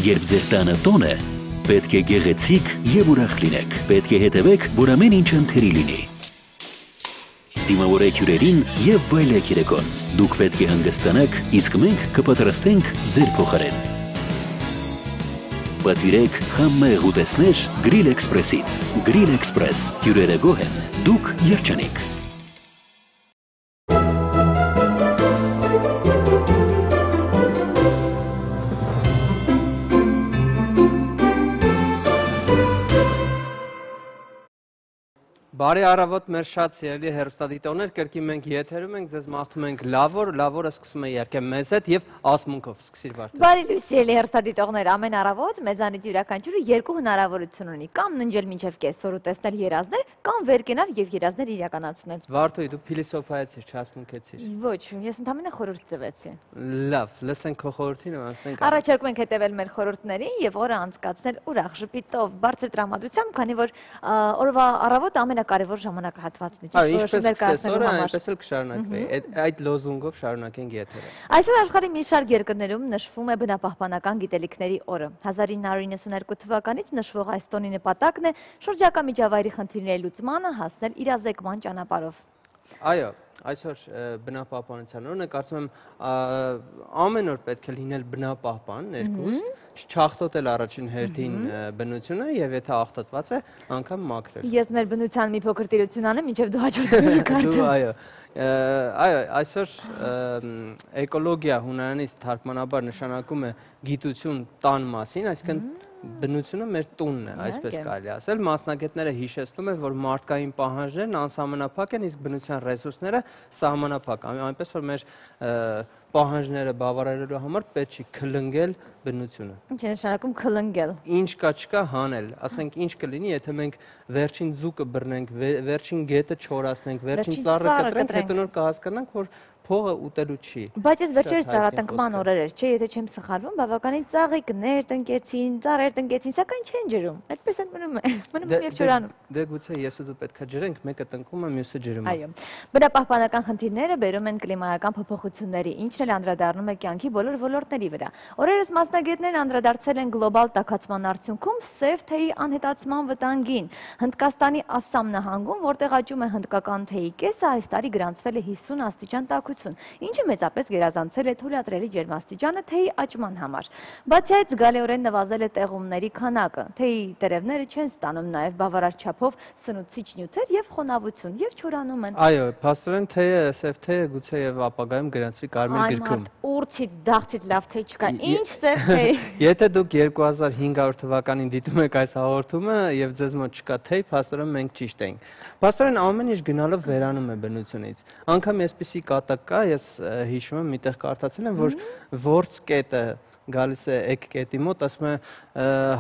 Երբ ձեր տանը տոն է, պետք է գեղեցիկ եւ ուրախ լինեք։ Պետք է հետևեք, որ ամեն ինչ ընթերի լինի։ Դիմավորեք հյուրերին եւ վայելեք երեկոն։ Դուք պետք է հանգստանաք, իսկ մենք կպատրաստենք ձեր փոխարեն։ Պատվիրեք համեղ ուտեսներ Grill Express-ից։ Grill Express, հյուրերը գոհ են, դուք երջանիկ։ Բարի առավոտ մեր շատ սիրելի հեռուստադիտողներ, կրկին մենք եթերում ենք, ձեզ մաղթում ենք լավորը սկսում է իհարկե մեզ հետ եւ ասմունքով սկսիր Վարդան։ Բարի լույս սիրելի հեռուստադիտողներ, ամեն առավոտ մեզանից յուրաքանչյուրը երկու հնարավորություն ունի, կամ ննջել մինչև կեսօր ու տեսնել երազներ, կամ վեր կենալ եւ երազներ իրականացնել։ Վարդոյ, դու փիլիսոփայացիր, չասմունքեցիր։ Ոչ, ես ընդհանրապես խորհուրդ տվեցի։ Լավ, լսենք քո խորհրդին ու անցնենք։ Առաջարկում ենք հետևել մեր խորհուրդներին եւ օրը անցկացնել ուրախ, ժպիտով, բարձր տրամադրությամբ, քանի որ օրվա առավոտը ամենակարևոր ժամանակահատվածն է, ճիշտ որոշումներ կայացնելու համար։ Այսօր այնպես էլ կշարունակվի։ Այդ լոզունգով շարունակենք եթերը։ Այսօր աշխարհի մի շարք երկրներում նշվում է բնապահպանական գիտելիքների օրը։ 1992 թվականից նշվող այս տոնի նպատակն է շրջակա միջավայրի խնդիրների լուծմանը հասնել իրազեկման ճանապարհով։ Այո, այսօր բնապահպանության օրն է, կարծում եմ ամեն օր պետք է լինել բնապահպան ներկուստ, չաղտոտել առաջին հերթին բնությունը եւ եթե աղտոտված է, անգամ մաքրել։ Ես մեր բնության մի փոքր տիրություն անեմ, մինչեւ դու հաջորդ օրը կարդաս։ Այո, այսօր էկոլոգիա հունարանից թարգմանաբար նշանակում է գիտություն տան մասին, այսինքն բնությունը մեր տունն է, այսպես կարելի ասել։ Մասնագետները հիշեցնում են, որ մարդկային պահանջներն անսահմանափակ են, իսկ բնության ռեսուրսները սահմանափակ, այնպես որ մեր պահանջները բավարարելու համար պետք չի քլնգել բնությունը։ Ինչ է նշանակում քլնգել։ Ինչ կա չկա հանել, ասենք ինչ կլինի, եթե մենք վերջին ձուկը բռնենք, վերջին գետը չորացնենք, վերջին ծառը կտրենք, հետո նոր կհասկանանք, որ փողը ուտելու չի։ Բայց ես վերջերս ծառատնկման օրեր էր, չէ, եթե չեմ սխալվում, բավականին ծաղիկներ տնկեցին, ծառեր տնկեցին, սակայն չեն ջրում։ Այդպես են մնում եւ չորանում։ Դե գուցե ես ու դու պետքա ջրենք, մեկը տնկում է, մյուսը ջրում է։ Այո։ Բնապահպանական խնդիրները բերում են կլիմայական փոփոխությունների, ինչն էլ անդրադառնում է կյանքի բոլոր ոլորտների վրա։ Օրերս մասնագետներն անդրադարձել են գլոբալ տաքացման արդյունքում սև թեյի անհետացման վտանգին։ Հնդկաստանի Ասսամ նահանգում, որտեղ աճում է հնդկական թեյի կեսը, այս տարի գրանցվել է 50 աստիճան տաքություն, ինչը մեծապես գերազանցել է թույլատրելի ջերմաստիճանը թեյի աճման համար։ Բացի այդ, զգալիորեն նվազել է տեղումների քանակը։ Թեյի տերևները չեն ստանում նաև բավարար չափով սնուցիչ նյութեր եւ խոնավություն եւ չորանում են։ Այո, փաստորեն թեյը, սև թեյը գուցե եւ ապագայում գրանցվի կարմիր գրքում։ Ուրցից դաղցից լավ թեյ չկա։ Ինչ սև թեյ։ Եթե դուք 2500 թվականին դիտում եք այս հաղորդումը եւ ձեզ մոտ չկա թեյ, փաստորեն մենք ճիշտ ենք։ Փաստորեն ամեն ինչ գնալով վերանում է բնությունից։ Անկամ այսպիսի կատակ կա, ես հիշում եմ, միտեղ կարդացել եմ, որ որց կետը գալիս է էկ կետի մոտ, ասում է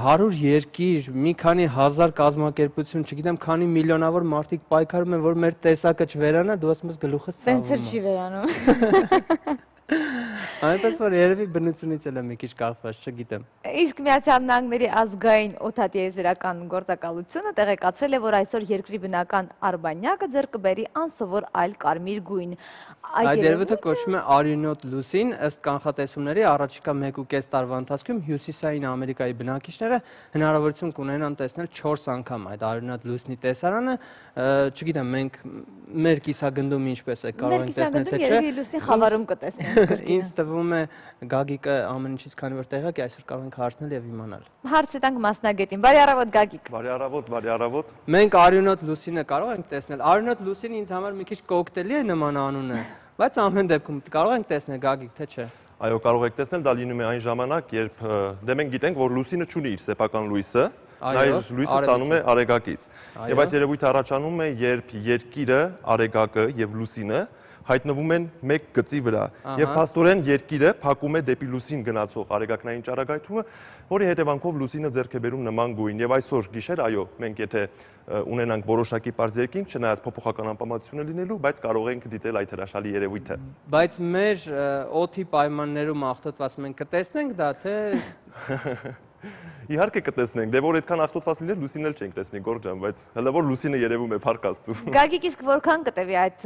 100 երկիր, մի քանի հազար կազմակերպություն, չգիտեմ, քանի միլիոնավոր մարդիկ պայքարում են, որ մեր տեսակը չվերանա, դու ասում ես գլուխս ցավում է։ Տենց էլ չի վերանում։ Այնպես որ երևի բնությունից էլ է մի քիչ կախված, չգիտեմ։ Իսկ Միացյալ Նահանգների ազգային օդատիեզերական գործակալությունը տեղեկացրել է, որ այսօր երկրի բնական արբանյակը ձեռք կբերի անսովոր այլ կարմիր գույն։ Այդ երևույթը կոչվում է արյունոտ լուսին, ըստ կանխատեսումների առաջիկա 1.5 տարվա ընթացքում Հյուսիսային Ամերիկայի բնակիչները հնարավորություն կունենան տեսնել 4 անգամ այդ արյունոտ լուսնի տեսարանը, չգիտեմ, մենք մեր կիսագնդում ինչպես է կարող ենք տեսնել, թե չէ։ Երևի լուսին խավարում կտեսնենք։ Ինձ թվում է Գագիկը ամեն ինչից քանի որ տեղակ է, այսօր կարող ենք հարցնել եւ իմանալ։ Հարց տանք մասնագետին։ Բարի առավոտ Գագիկ։ Բարի առավոտ, բարի առավոտ։ Մենք արյունոտ լուսինը կարող ենք տեսնել։ Արյունոտ լուսինը ինձ համար մի քիչ կոկտելի է նման անունը, բայց ամեն դեպքում կարող ենք տեսնել Գագիկ, թե չէ։ Այո, կարող եք տեսնել, դա լինում է այն ժամանակ, երբ դե մենք գիտենք, որ լուսինը չունի իր սեփական լույսը, նա իր լույսը ստանում է արեգակից։ Եվ այս երևույթը առաջանում է, երբ երկիրը, արեգակը եւ լուսինը հայտնվում են մեկ գծի վրա եւ փաստորեն երկիրը փակում է դեպի լուսին գնացող արեգակնային ճառագայթումը, որի հետևանքով լուսինը ձեռք է բերում նման գույն եւ այսօր գիշեր, այո, մենք եթե ունենանք որոշակի པարզ երկինք, չնայած փոփոխական անպամատությունը լինելու, բայց կարող ենք դիտել այդ հրաշալի երևույթը։ Բայց մեր օդի պայմաններում աղտոտված մենք կտեսնենք դա, թե Իհարկե կտեսնենք, դե որ այդքան աղտոտված լիներ լուսին էլ չենք տեսնի Գորջան, բայց հələ որ լուսինը երևում է փառք Աստծո։ Գագիկ իսկ որքան կտևի այդ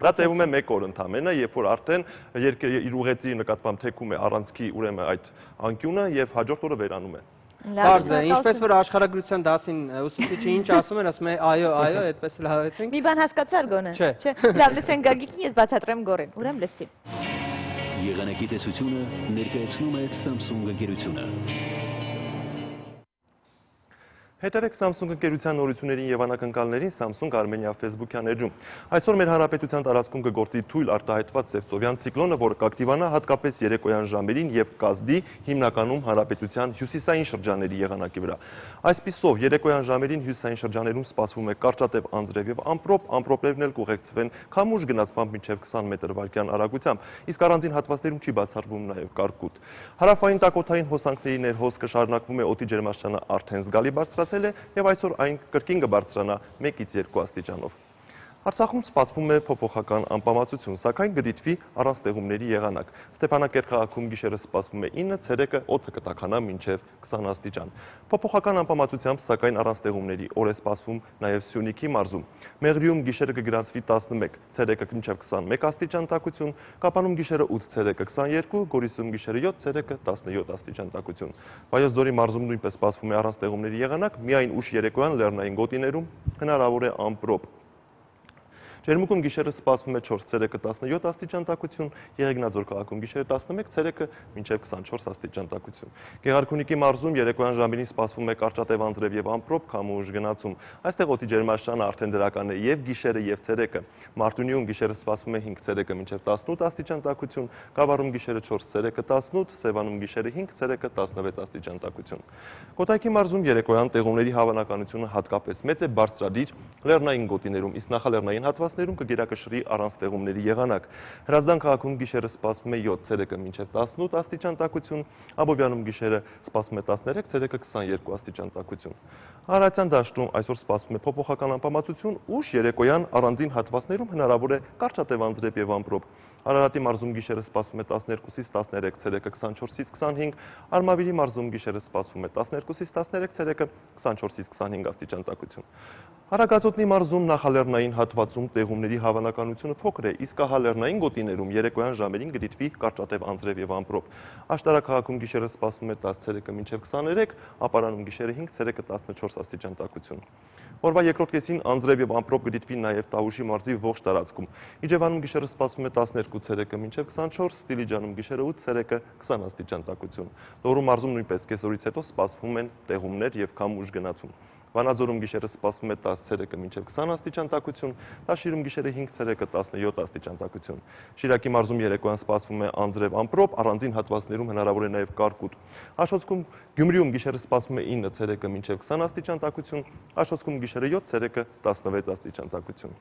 Դա տևում է 1 օր ընդամենը, երբ որ արդեն երկրի իր ուղեցի նկատմամբ թեքում է առանցքի ուրեմն այդ անկյունը եւ հաջորդ օրը վերանում է։ Պարզ է, ինչպես որ աշխարհագրության դասին ուսուցիչը ինչ ասում էր, ասում է այո, այդպես էլ հավեցինք։ Մի բան հասկացար գոնե։ Չէ։ Լավ, լսենք Գագիկի, ես բացատրեմ Գորեն։ Ուրեմն լսի։ Եղանակի տեսությունը ներկայացնում է Samsung ընկերությունը։ Հետևեք Samsung ընկերության նորություններին եւ անակնկալներին Samsung Armenia Facebook-յան էջում։ Այսօր մեր հանրապետության տարածքում կգործի թույլ արտահայտված Սևծովյան ցիկլոնը, որը կակտիվանա հատկապես երեկոյան ժամերին եւ կազդի հիմնականում հանրապետության հյուսիսային շրջանների եղանակի վրա։ Այսպիսով երեկոյան ժամերին հյուսիսային շրջաներում սպասվում է կարճատև անձրև եւ ամպրոպներն էլ կուղեկցվեն քամուշ գնացմամբ մինչեւ 20 մետր/վայրկյան արագությամբ, իսկ առանձին հատվածներում չի բացառվում նաեւ կարկուտ։ Հարավային տակոթային հոսանքների ներհոսքը շարունակվում է, օդի ջերմաստիճանը արդեն զգալի բարձրացել է եւ այսօր այն կրկին կբարձրանա 1-ից 2 աստիճանով։ Արցախում սպասվում է փոփոխական անպամացություն, սակայն կդիտվի առանց տեղումների եղանակ։ Ստեփանակերտ քաղաքում գիշերը սպասվում է 9, ցերեկը օդը կտաքանա մինչև 20 աստիճան։ Փոփոխական անպամացությամբ, սակայն առանց տեղումների օր է սպասվում նաև Սյունիքի մարզում։ Մեղրիում գիշերը կգրանցվի 11, ցերեկը մինչև 21 աստիճան տաքություն, Կապանում գիշերը 8, ցերեկը 22, Գորիսում գիշերը 7, ցերեկը 17 աստիճան տաքություն։ Վայոց ձորի մարզում նույնպես սպասվում է առանց տեղումների եղանակ, միայն ուշ երեկոյան լեռնային գոտիներում հնարավոր է ամպրոպ։ Ջերմուկում գիշերը սպասվում է 4, ցերեկը 17 աստիճան տաքություն, Եղեգնաձոր քաղաքում գիշերը 11, ցերեկը մինչև 24 աստիճան տաքություն։ Գեղարքունիքի մարզում երեկոյան ժամերին սպասվում է կարճատև անձրև եւ ամպրոպ քամուշ գնացում։ Այստեղ օդի ջերմաստիճանը արդեն դրական է եւ գիշերը եւ ցերեկը։ Մարտունիում գիշերը սպասվում է 5, ցերեկը մինչև 18 աստիճան տաքություն, Գավառում գիշերը 4, ցերեկը 18, Սևանում գիշերը 5, ցերեկը 16 աստիճան տաքություն։ Կոտայքի մարզում երեկոյան տեղումների հավանականությունը հատկապես մեծ է, բարձրադիր լեռնային գոտիներում, իսկ նախալեռնային հատվածներում կգերակշռի առանց տեղումների եղանակ։ Հրազդան քաղաքում գիշերը սպասվում է 7, ցերեկը մինչև 18 աստիճան տաքություն, Աբովյանում գիշերը սպասվում է 13, ցերեկը 22 աստիճան տաքություն։ Արարատյան դաշտում այսօր սպասվում է փոփոխական անպամացություն, ուշ երեկոյան առանձին հատվածներում հնարավոր է կարճատև անձրև եւ ամպրոպ։ Արարատի մարզում գիշերը սպասվում է 12-ից 13, ցերեկը 24-ից 25, Արմավիրի մարզում գիշերը սպասվում է 12-ից 13, ցերեկը 24-ից 25 աստիճան տաքություն։ Արագածոտնի մարզում նախալեռնային հատվածում տեղումների հավանականությունը փոքր է, իսկ ահալեռնային գոտիներում երեկոյան ժամերին կդիտվի կարճատև անձրև եւ ամպրոպ։ Աշտարակ քաղաքում գիշերը սպասվում է 10, ցերեկը մինչև 23, Ապարանում գիշերը 5, ցերեկը 14 աստիճան տաքություն։ Օրվա երկրորդ կեսին անձրև եւ ամպրոպ կդիտվի նաեւ Տավուշի մարզի ողջ տարածքում։ Իջևանում գիշերը սպասվում է 12, ցերեկը մինչև 24, Դիլիջանում գիշերը 8, ցերեկը 20 աստիճան տաքություն։ Լոռու մարզում նույնպես կեսօրից հետո սպասվում են տեղումներ եւ քամուշ գնացում։ Վանաձորում գիշերը սպասվում է 10, ցերեկը մինչև 20 աստիճան տաքություն, Տաշիրում գիշերը 5, ցերեկը 17 աստիճան տաքություն։ Շիրակի մարզում երեկոյան սպասվում է անձրև ամպրոպ, առանձին հատվածներում հնարավոր է նաև կարկուտ։ Աշոտսկում Գյումրիում գիշերը սպասվում է 9, ցերեկը մինչև 20 աստիճան տաքություն, Աշոտսկում գիշերը 7, ցերեկը 16 աստիճան տաքություն։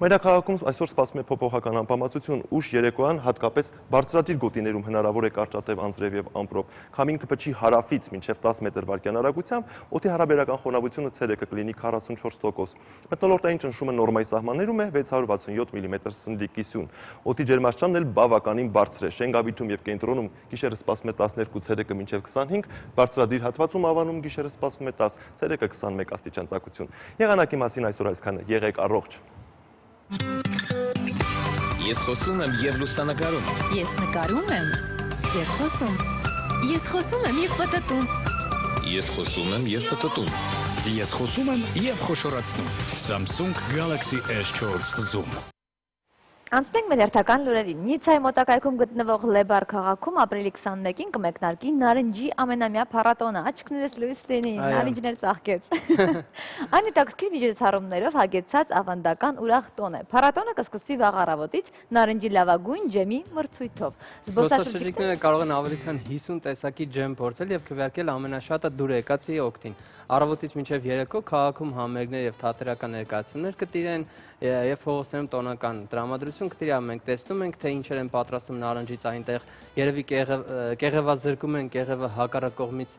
Մայրաքաղաքում այսօր սպասվում է փոփոխական անպամացություն, ուշ երեկոյան հատկապես բարձրադիր գոտիներում հնարավոր է կարճատև անձրև եւ ամպրոպ։ Քամին կփչի հարավից մինչև 10 մետր/վայրկյան արագությամբ, օդի հարաբերական խոնավությունը ցերեկը կլինի 44%։ Մթնոլորտային ճնշումը նորմայի սահմաններում է 667 մմ սնդի կիսյուն։ Օդի ջերմաստիճանն էլ բավականին բարձր է։ Շենգավիթում եւ կենտրոնում գիշերը սպասվում է 12, ցերեկը մինչև 25, բարձրադիր հատվածում Ավանում գիշերը սպասվում է 10, ցերեկը 21 աստիճան տաքություն։ Եղանակի մասին այսօր այսքանը։ Եղեք առողջ։ Ես խոսում եմ եւ լուսանկարում։ Ես նկարում եմ եւ խոսում։ Ես խոսում եմ եւ պտտում։ Ես խոսում եմ եւ պտտում։ Ես խոսում եմ եւ խոշորացնում։ Samsung Galaxy S4 Zoom։ Անցնենք մեր հերթական լուրերին։ Նիցայի մոտակայքում գտնվող Լեբար քաղաքում ապրիլի 21-ին կմեկնարկի նարնջի ամենամյա փառատոնը։ Աչքներս լույս լինի, նարնջն էլ ծաղկեց։ Այն հետաքրքիր միջոցառումներով հագեցած ավանդական ուրախ տոն է։ Փառատոնը կսկսվի վաղ առավոտից նարնջի լավագույն ջեմի մրցույթով։ Զբոսաշրջիկները կարող են ավելի քան 50 տեսակի ջեմ փորձել եւ քվեարկել ամենաշատը դուր եկածի օգտին։ Առավոտից մինչև երեկո քաղաքում համերգներ եւ թատերական ներկայացումներ կտիրեն եւ փողոցներում տոնական տրամադրություն կտիրի։ Մենք տեսնում ենք, թե ինչեր են պատրաստում նարնջից այնտեղ։ Երևի կեղևազրկում են, կեղևը հակառակ կողմից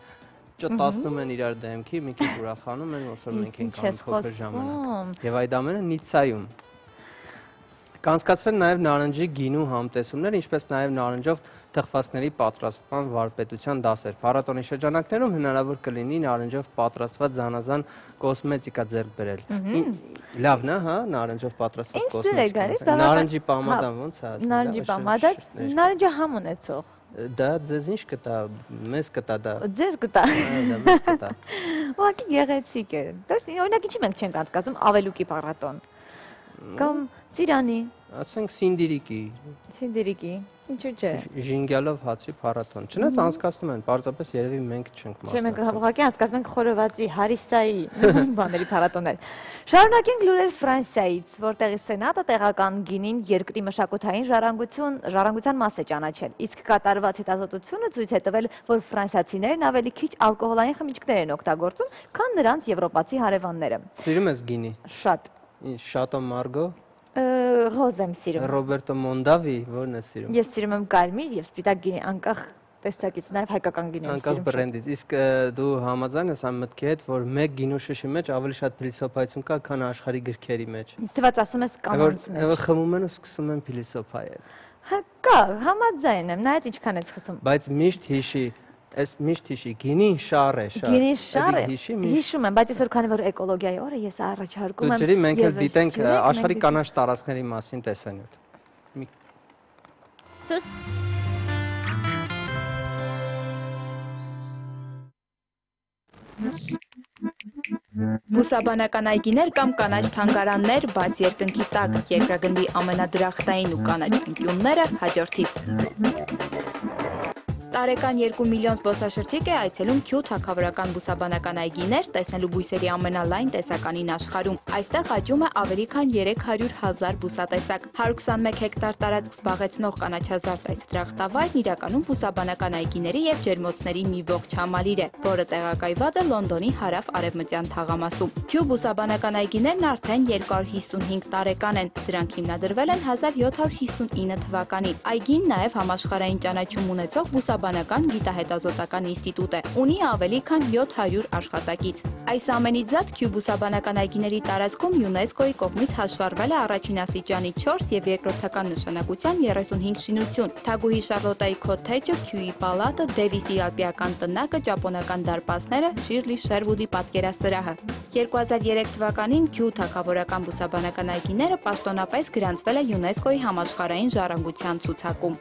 ճտացնում են իրար դեմքի, մի քիչ ուրախանում են, ոնց որ մենք ենք անում փոքր ժամանակ։ Եվ այդ ամենը Նիցայում։ Կանցկացվեն նաև նարնջի գինու համտեսումներ, ինչպես նաև նարնջով թխվածքների պատրաստման վարպետության դասեր։ Փառատոնի շրջանակներում հնարավոր կլինի նարնջով պատրաստված զանազան կոսմետիկա ձեռք բերել։ Լավն է, հա, նարնջով պատրաստված կոսմետիկա։ Նարնջի պամադան ոնց է ասում։ Նարնջի պամադա, նարնջը համ ունեցող։ Դա ձեզ ինչ կտա, մեզ կտա դա։ Ձեզ կտա։ Դա մեզ կտա։ Ուղղակի գեղեցիկ է։ Դες օրինակ ինչի մենք չենք անցկացում ավելուկի փառատոն։ Կամ ծիրանի։ Ասենք սինդիրիկի։ Սինդիրիկի։ Ինչու՞ չէ։ Ժինգյալով հացի փառատոն։ Չնայած անցկացնում են, պարզապես երևի մենք չենք Չէ, մենք մասնակցում։ ուղղակի անցկացնում ենք խորովածի, հարիսայի բաների փառատոններ։ Շարունակենք լուրեր Ֆրանսիայից, որտեղի սենատը տեղական գինին երկրի մշակութային ժառանգության մաս է ճանաչել։ Իսկ կատարված հետազոտությունը ցույց է տվել, որ ֆրանսիացիներն ավելի քիչ ալկոհոլային խմիչքներ են օգտագործում, քան նրանց եվրոպացի հարևանները։ Սիրում ես գինի։ Շատ։ Շատո Մարգո, Ռոզ եմ սիրում։ Ռոբերտո Մոնդավի, ո՞րն ես սիրում։ Ես սիրում եմ կարմիր եւ սպիտակ գինի, անկախ տեսակից, նաև հայկական գինի եմ Անկախ սիրում։ բրենդից։ Իսկ դու համաձայն ես այն մտքի հետ, որ մեկ գինու շշի մեջ ավելի շատ փիլիսոփայություն կա, քան աշխարհի գրքերի մեջ։ Ինձ թվաց ասում ես կանանց մեջ։ Եվ խմում են ու սկսում են փիլիսոփայել։ Հա, կա, համաձայն եմ, նայած ինչքան ես խոսում։ Բայց միշտ հիշի, գինին շար է, շար։ Գինին շար է։ Հիշում եմ, բայց այսօր քանի որ էկոլոգիայի օրը ես առաջարկում եմ։ Դու ջրի մենք էլ դիտենք աշխարհի կանաչ տարածքների մասին տեսանյութ։ Սուս։ Բուսաբանական այգիներ կամ կանաչ թանգարաններ բաց երկնքի տակ, երկրագնդի ամենադրախտային ու կանաչ անկյունները հաջորդիվ։ Տարեկան 2 միլիոն զբոսաշրջիկ է այցելում Քյու թագավորական բուսաբանական այգիներ, տեսնելու բույսերի ամենալայն տեսականին աշխարհում։ Այստեղ աճում է ավելի քան 300,000 բուսատեսակ։ 121 հեկտար տարածք զբաղեցնող կանաչազարդ այս դրախտավայրն իրականում բուսաբանական այգիների եւ ջերմոցների մի ողջ համալիր է, որը տեղակայված է Լոնդոնի հարավ-արևմտյան թաղամասում։ Քյու բուսաբանական այգիներն արդեն 255 տարեկան են։ Դրանք հիմնադրվել են 1759 թվականին։ Այգին նաև համաշխարհային ճանաչում ունեցող բուսաբանական գիտահետազոտական ինստիտուտ է, ունի ավելի քան 700 աշխատակից։ Այս ամենից զատ Քյու բուսաբանական այգիների տարածքում ՅՈՒՆԵՍԿՕ-ի կողմից հաշվառվել է առաջին աստիճանի 4 եւ երկրորդական նշանակության 35 շինություն՝ Թագուհի Շարլոտայի քոթեջը, Քյուի պալատը, Դեվիսի ալպիական տնակը, ճապոնական դարպասները, Շիրլի Շերվուդի պատկերասրահը։ 2003 թվականին Քյու թագավորական բուսաբանական այգիները պաշտոնապես գրանցվել է ՅՈՒՆԵՍԿՕ-ի համաշխարհային ժառանգության ցուցակում։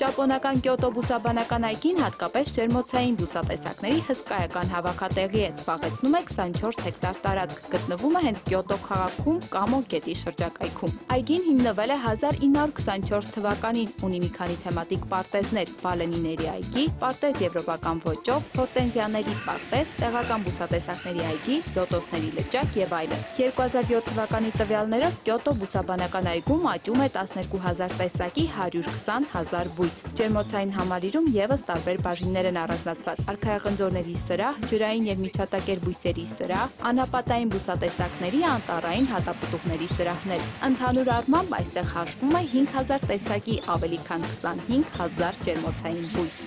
Ճապոնական Կյոտո բուսաբանական այգին հատկապես ջերմոցային բուսատեսակների հսկայական հավաքատեղի է, զբաղեցնում է 24 հեկտար տարածք, գտնվում է հենց Կյոտո քաղաքում Կամո գետի շրջակայքում։ Այգին հիմնվել է 1924 թվականին, ունի մի քանի թեմատիկ պարտեզներ՝ բալենիների այգի, պարտեզ եվրոպական ոճով, հորտենզիաների պարտեզ, տեղական բուսատեսակների այգի, լոտոսների լճակ եւ այլն։ 2007 թվականի տվյալներով Կյոտո բուսաբանական այգում աճում է 12,000 տեսակի 120,000 բույս։ Ջերմոցային համալիրում եւս տարբեր բաժիններ են առանձնացված՝ արքայախնձորների սրահ, ջրային եւ միջատակեր բույսերի սրահ, անապատային բուսատեսակների, անտառային հատապտուղների սրահներ։ Ընդհանուր առմամբ այստեղ հաշվում է 5000 տեսակի ավելի քան 25,000 ջերմոցային բույս։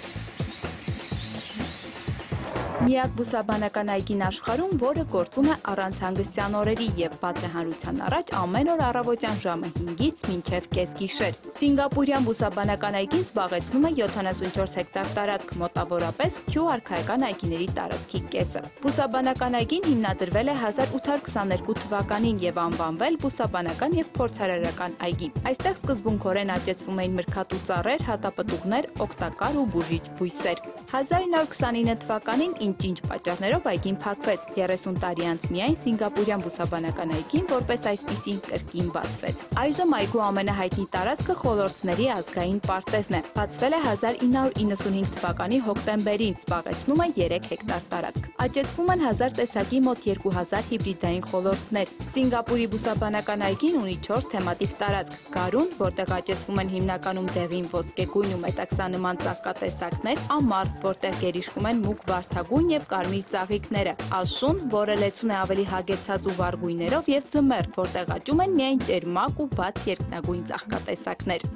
Միակ բուսաբանական այգին աշխարհում, որը գործում է առանց հանգստյան օրերի եւ բաց է հանրության առաջ ամեն օր առավոտյան ժամը 5-ից մինչեւ կեսգիշեր։ Սինգապուրյան բուսաբանական այգին զբաղեցնում է 74 հեկտար տարածք, մոտավորապես Քյու արքայական այգիների տարածքի կեսը։ Բուսաբանական այգին հիմնադրվել է 1822 թվականին եւ անվանվել բուսաբանական եւ փորձարարական այգի։ Այստեղ սկզբունքորեն աճեցվում էին մրգատու ծառեր, հատապտուղներ, օգտակար ու բուժիչ բույսեր։ 1929 թվականին ինչ պատճառներով այգին փակվեց։ 30 տարի անց միայն Սինգապուրյան բուսաբանական այգին որպես այսպիսին կրկին բացվեց։ Այժմ այգու ամենահայտնի տարածքը խոլորձների ազգային պարտեզն է։ Բացվել է 1995 թվականի հոկտեմբերին, զբաղեցնում է 3 հեկտար տարածք։ Աճեցվում են 1000 տեսակի մոտ 2000 հիբրիդային խոլորձներ։ Սինգապուրի բուսաբանական այգին ունի 4 թեմատիկ տարածք՝ Գարուն, որտեղ աճեցվում են հիմնականում դեղին, ոսկեգույն ու մետաքսանման ծաղկատեսակներ, Ամառ, որտեղ գերիշխում են մուգ վարդագույն եւ կարմիր ծաղիկները, Աշուն, որը լեցուն է ավելի հագեցած ու վառ գույներով, եւ Ձմեռ, որտեղ աճում են միայն ճերմակ ու բաց երկնագույն ծաղկատեսակներ։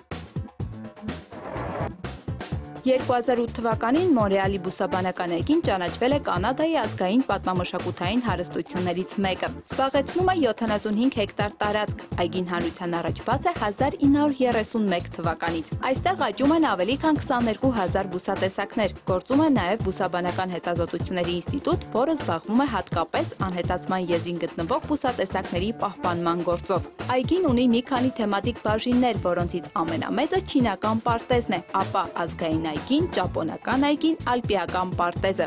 2008 թվականին Մոնրեալի բուսաբանական այգին ճանաչվել է Կանադայի ազգային պատմամշակութային հարստություններից մեկը։ Զբաղեցնում է 75 հեկտար տարածք։ Այգին հանրության առաջ բաց է 1931 թվականից։ Այստեղ աճում են ավելի քան 22,000 բուսատեսակներ։ Գործում է նաև բուսաբանական հետազոտությունների ինստիտուտ, որը զբաղվում է հատկապես անհետացման եզրին գտնվող բուսատեսակների պահպանման գործով։ Այգին ունի մի քանի թեմատիկ բաժիններ, որոնցից ամենամեծը չինական պարտեզն է, ապա ազգային այգին, ճապոնական այգին, ալպիական պարտեզը։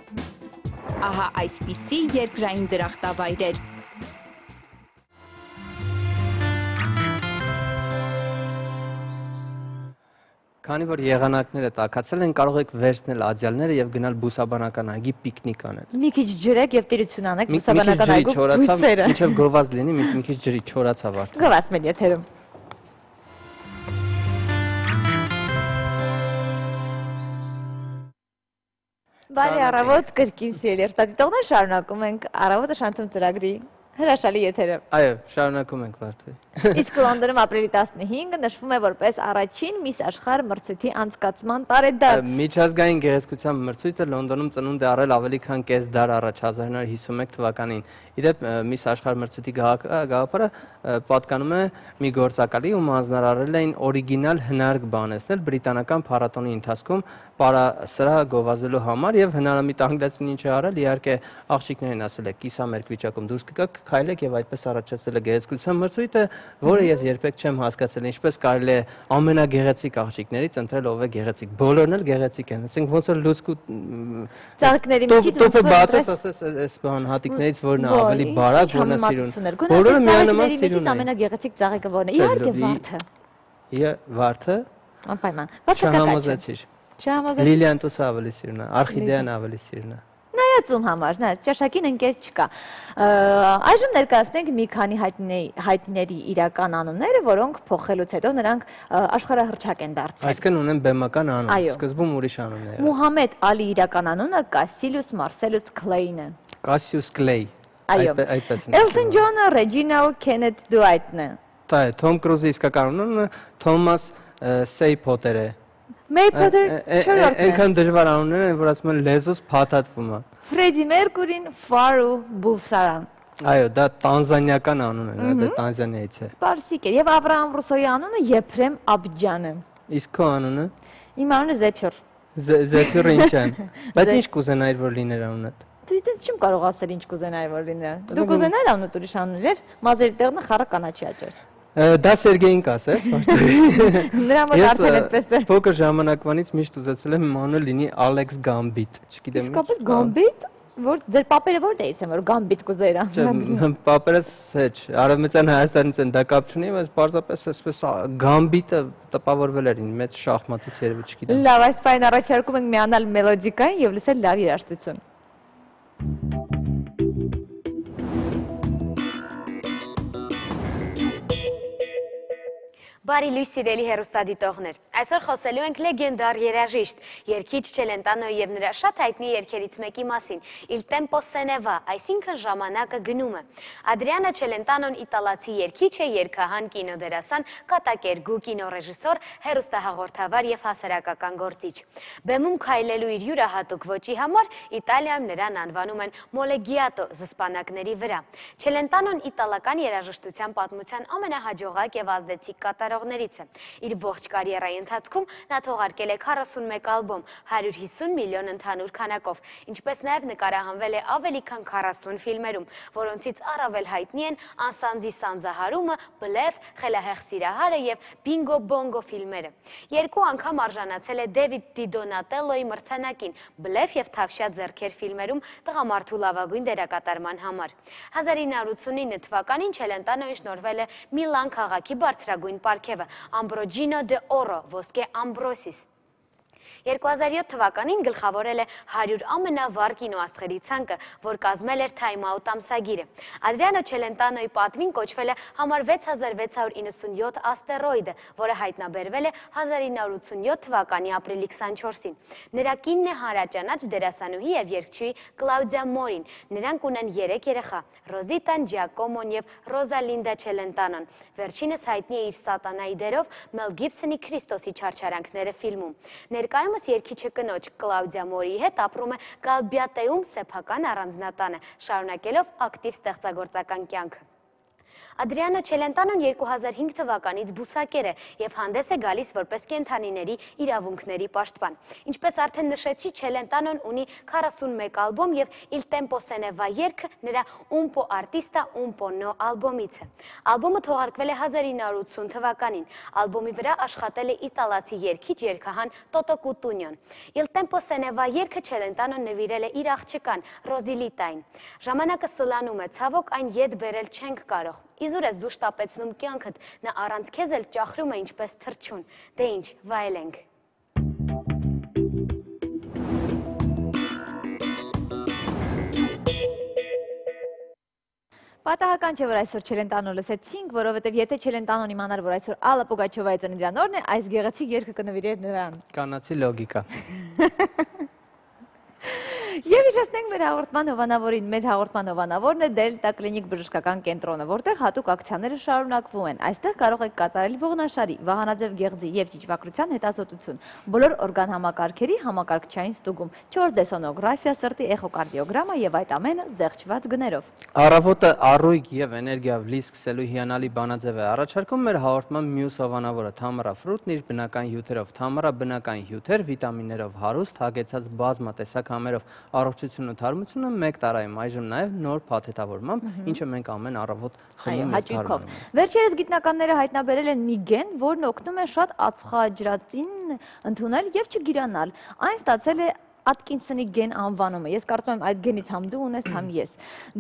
Ահա այսպիսի երկրային դրախտավայրեր։ Քանի որ եղանակները տաքացել են, կարող եք վերցնել աջալները եւ գնալ բուսաբանական այգի պիկնիկ անել։ Մի քիչ ջրեք եւ տիրություն անեք բուսաբանական այգու բույսերը։ Մինչեւ գովազդ լինի, մի քիչ ջրի չորացավ արդեն։ Գովազդ մեր եթերում։ Բարի առավոտ, կրկին սիրելի հեռուստադիտողներ, շարունակում ենք Առավոտը Շանթում ծրագրի հրաշալի եթերը։ Այո, շարունակում ենք Վարդուհի։ Իսկ Լոնդոնում ապրիլի 15-ը նշվում է որպես առաջին Միս Աշխարհ մրցույթի անցկացման տարեդարձ։ Միջազգային գեղեցկության մրցույթը Լոնդոնում ծնունդ է առել ավելի քան կես դար առաջ 1951 թվականին։ Իդեպ Միս Աշխարհ մրցույթի գաղափարը պատկանում է մի գործակալի, ում հանձնարարել էին օրիգինալ հնարք բանեցնել բրիտանական փառատոնի ընթացքում սրա գովազդելու համար եւ հնարամիտ անգլիացին ինչ է արել, իհարկե աղջիկներին ասել է կիսամերկ վիճակում դուրս կգաք, քայլեք եւ այդպես առաջացել է գեղեցկության մրցույթը, որը ես երբեք չեմ հասկացել ինչպես կարելի է ամենագեղեցիկ աղջիկներից ընտրել ով է գեղեցիկ։ Բոլորն էլ գեղեցիկ են, ասենք ոնց որ լուցկու ծաղիկների միջից տոպը բացես ասես այս բան հատիկներից որն է ավելի բարակ, որն է սիրուն։ Բոլորը միանման սիրուն են։ Ամենագեղեցիկ ծաղիկը որն է։ Իհարկե վարդը։ Վարդը։ Անպայման։ Վարդը չհամոզեցիր։ Լիլիանտոսը ավելի սիրուն է, արխիդեան ավելի սիրուն է։ Նայածում համար, նայած, ճաշակին ընկեր չկա։ Այժմ ներկայացնենք մի քանի հայտնիների իրական անունները, որոնք փոխելուց հետո նրանք աշխարհահռչակ են դարձել։ Այսինքն ունեն բեմական անուն, սկզբում ուրիշ անուններ։ Մուհամեդ Ալի իրական անունը Կասիլիուս Մարսելուս Քլեյն է։ Կասիուս Քլեյ։ Այո։ Էլտոն Ջոնը Ռեջինալ Քենեթ Դուայթն է։ Դա է, Թոմ Կրուզի իսկական անունը Թոմաս Սեյփոթեր է։ Մեյ Փոթեր չորրորդն է։ Այնքան դժվար անուններ են, որ ասում են լեզուս փաթաթվում է։ Ֆրեդի Մերկուրին Ֆարու Բուլսարան։ Այո, դա տանզանիական անուն է, դա Տանզանիայից է։ Պարսիկ է, եւ Ավրահամ Ռուսոյի անունը Եփրեմ Աբջանը։ Իսկ քո անունը։ Իմ անունը Զեփյուր։ Զեփյուր Ինչյան։ Բայց ինչ կուզենայիր որ լիներ անունդ։ Դու դից չեմ կարող ասել ինչ կուզենայիր որ լիներ։ Դու կուզենայիր անունդ ուրիշ անուն էր, մազերի տեղն խառը կանաչի աճեր։ Դա Սերգեյին կասես, Վարդուհի։ Նրա մոտ արդեն այդպես է։ Փոքր ժամանակվանից միշտ ուզեցել եմ իմ անունը լինի Ալեքս Գամբիտ։ Չգիտեմ։ Իսկապես Գամբիտ, որ ձեր պապերը որտեղից են որ Գամբիտ կուզեիր անունը։ Պապերս հեչ, Արևմտյան Հայաստանից են, դա կապ չունի, բայց պարզապես այսպես Գամբիտը տպավորվել էր ինձ մեծ շախմատից երևի, չգիտեմ։ Լավ, այս պայն առաջարկում ենք միանալ մելոդիկային եւ լսել լավ երաժշտություն։ Բարի լույս սիրելի հեռուստադիտողներ, այսօր խոսելու ենք լեգենդար երաժիշտ, երգիչ Չելենտանոյի եւ նրա շատ հայտնի երգերից մեկի մասին՝ Il tempo se ne va, այսինքն ժամանակը գնում է։ Ադրիանո Չելենտանոն իտալացի երգիչ է, երգահան, կինոդերասան, կատակերգու, կինոռեժիսոր, հեռուստահաղորդավար եւ հասարակական գործիչ։ Բեմում քայլելու իր յուրահատուկ ոճի համար Իտալիայում նրան անվանում են Moleggiato զսպանակների վրա։ Չելենտանոն իտալական երաժշտության պատմության ամենահաջողակ եւ ազդեցիկ կատարողներից է։ Իր ողջ կարիերայի ընթացքում նա թողարկել է 41 ալբոմ, 150 միլիոն ընդհանուր քանակով, ինչպես նաև նկարահանվել է ավելի քան 40 ֆիլմերում, որոնցից առավել հայտնի են Անսանձի Սանձահարումը, Բլեֆ, Խելահեղ Սիրահարը եւ Բինգո Բոնգո ֆիլմերը։ Երկու անգամ արժանացել է Դեվիդ Դի Դոնատելոյի մրցանակին Բլեֆ եւ Թավշյա ձեռքեր ֆիլմերում տղամարդու լավագույն դերակատարման համար։ 1989 թվականին Չելենտանոյին շնորհվել է Միլան քաղաքի բարձրագույն պարգևը Ամբրոջինո դե Օրո, ոսկե Ամբրոսիս։ 2007 թվականին գլխավորել է 100 ամենավառ կինոաստղերի ցանկը, որ կազմել էր Time Out ամսագիրը։ Ադրիանո Չելենտանոյի պատվին կոչվել է համար 6697 աստերոիդը, որը հայտնաբերվել է 1987 թվականի ապրիլի 24-ին։ Նրա կինն է հանրաճանաչ դերասանուհի եւ երգչուհի Կլաուդիա Մորին։ Նրանք ունեն 3 երեխա՝ Ռոզիտան, Ջիակոմոն եւ Ռոզալինդա Չելենտանոն։ Վերջինս հայտնի է իր սատանայի դերով Մել Գիբսոնի Քրիստոսի չարչարանքները ֆիլմում։ Ներկայումս երգիչը կնոջ Կլաուդիա Մորիի հետ ապրում է Գալբյատեում սեփական առանձնատանը, շարունակելով ակտիվ ստեղծագործական կյանքը։ Ադրիանո Չելենտանոն 2005 թվականից բուսակեր է և հանդես է գալիս որպես կենդանիների իրավունքների պաշտպան։ Ինչպես արդեն նշեցի, Չելենտանոն ունի 41 ալբոմ և Il Tempo se ne va երգը նրա Un po' artista, un po' no ալբոմից է։ Ալբոմը թողարկվել է 1980 թվականին։ Ալբոմի վրա աշխատել է իտալացի երգիչ երգահան Տոտո Կուտունյոն։ Il Tempo se ne va երգը Չելենտանոն նվիրել է իր աղջկան Ռոզիլիտային։ Ժամանակը սլանում է, ցավոք այն ետ բերել չենք կարող։ Իզուր ես դու շտապեցնում կյանքդ, նա առանց քեզ էլ ճախրում է ինչպես թռչուն, դե ինչ, վայելենք։ Պատահական չէ, որ այսօր Չելենտանո լսեցինք, որովհետև եթե Չելենտանոն իմանար, որ այսօր Ալլա Պուգաչովայի ծննդյան օրն է, այս գեղեցիկ երգը կնվիրեր նրան։ Կանացի լոգիկա։ Եվ իջեցնենք մեր հաղորդման հովանավորին։ Մեր հաղորդման հովանավորն է Դելտա կլինիկ բժշկական կենտրոնը, որտեղ հատուկ ակցիաները շարունակվում են։ Այստեղ կարող եք կատարել ողնաշարի, վահանաձև գեղձի և ճիճվակրության հետազոտություն, բոլոր օրգան համակարգերի համակարգչային ստուգում, 4D սրտի էխոկարդիոգրամա և այդ ամենը զեղչված գներով։ Առավոտը առույգ և էներգիայով լի սկսելու հիանալի բանաձև է առաջարկում մեր հաղորդման մյուս հովանավորը Թամարա ֆրուտն իր բնական հյութերով։ Թամարա բնական հյութեր, վիտամիններով հարուստ, հագեցած բազմատեսակ համերով առողջությունը թարմությունը մեկ տարայում, այժմ նաև նոր փաթեթավորմամբ, ինչը մենք ամեն առավոտ խմում և թարմանում ենք։ Վերջերս գիտնականները հայտնաբերել են մի գեն, որն օգնում է շատ ածխաջրածին ընդունել և չգիրանալ։ Այն ստացել է Ատկինսոնի գեն անվանումը։ Ես կարծում եմ այդ գենից համ դու ունես, համ ես։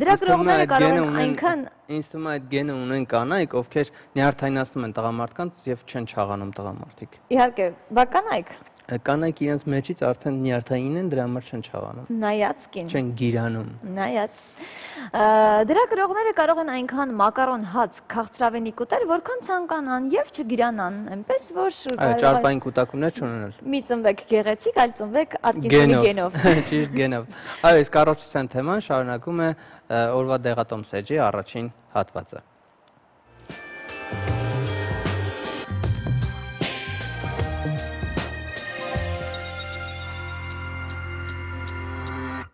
Դրա գրողները կարող են այնքան ինձ թվում է այդ գենը ունեն կանայք, ովքեր նյարդայնացնում են տղամարդկանց եւ չեն չաղանում տղամարդիկ։ Իհարկե, բա կանայք Կանայք իրենց մեջից արդեն նյարդային են, դրա համար չեն չաղանում։ Նայած կին։ Չեն գիրանում։ Նայած։ Դրա գրողները կարող են այնքան մակարոն հաց քաղցրավենիք ուտել, որքան ցանկանան եւ չգիրանան, այնպես որ ճարպային կուտակումներ չունենալ։ Մի ծնվեք գեղեցիկ, այլ ծնվեք Ատկինսոնի գենով։ Ճիշտ գենով։ Այո, իսկ առողջության թեման շարունակում է օրվա դեղատոմսեջի առաջին հատվածը։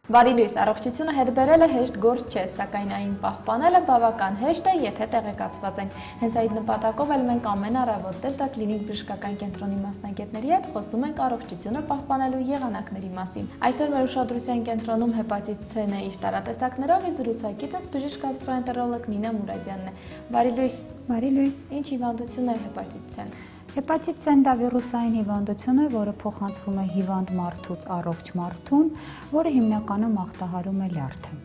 Բարի լույս, առողջությունը հետ բերելը հեշտ գործ չէ, սակայն այն պահպանելը բավական հեշտ է, եթե տեղեկացված ենք։ Հենց այդ նպատակով էլ մենք ամեն առավոտ Դելտա կլինիկ բժշկական կենտրոնի մասնագետների հետ խոսում ենք առողջությունը պահպանելու եղանակների մասին։ Այսօր մեր ուշադրության կենտրոնում հեպատիտ C-ն է իր տարատեսակներով, իսկ զրուցակիցս բժիշկ գաստրոենտերոլոգ Նինա Մուրադյանն է։ Բարի լույս։ Բարի լույս։ Ինչ հիվանդություն է հեպատիտ C-ն։ Հեպատիտ C-ն դա վիրուսային հիվանդություն է, որը փոխանցվում է հիվանդ մարդուց առողջ մարդուն, որը հիմնականում ախտահարում է լյարդը։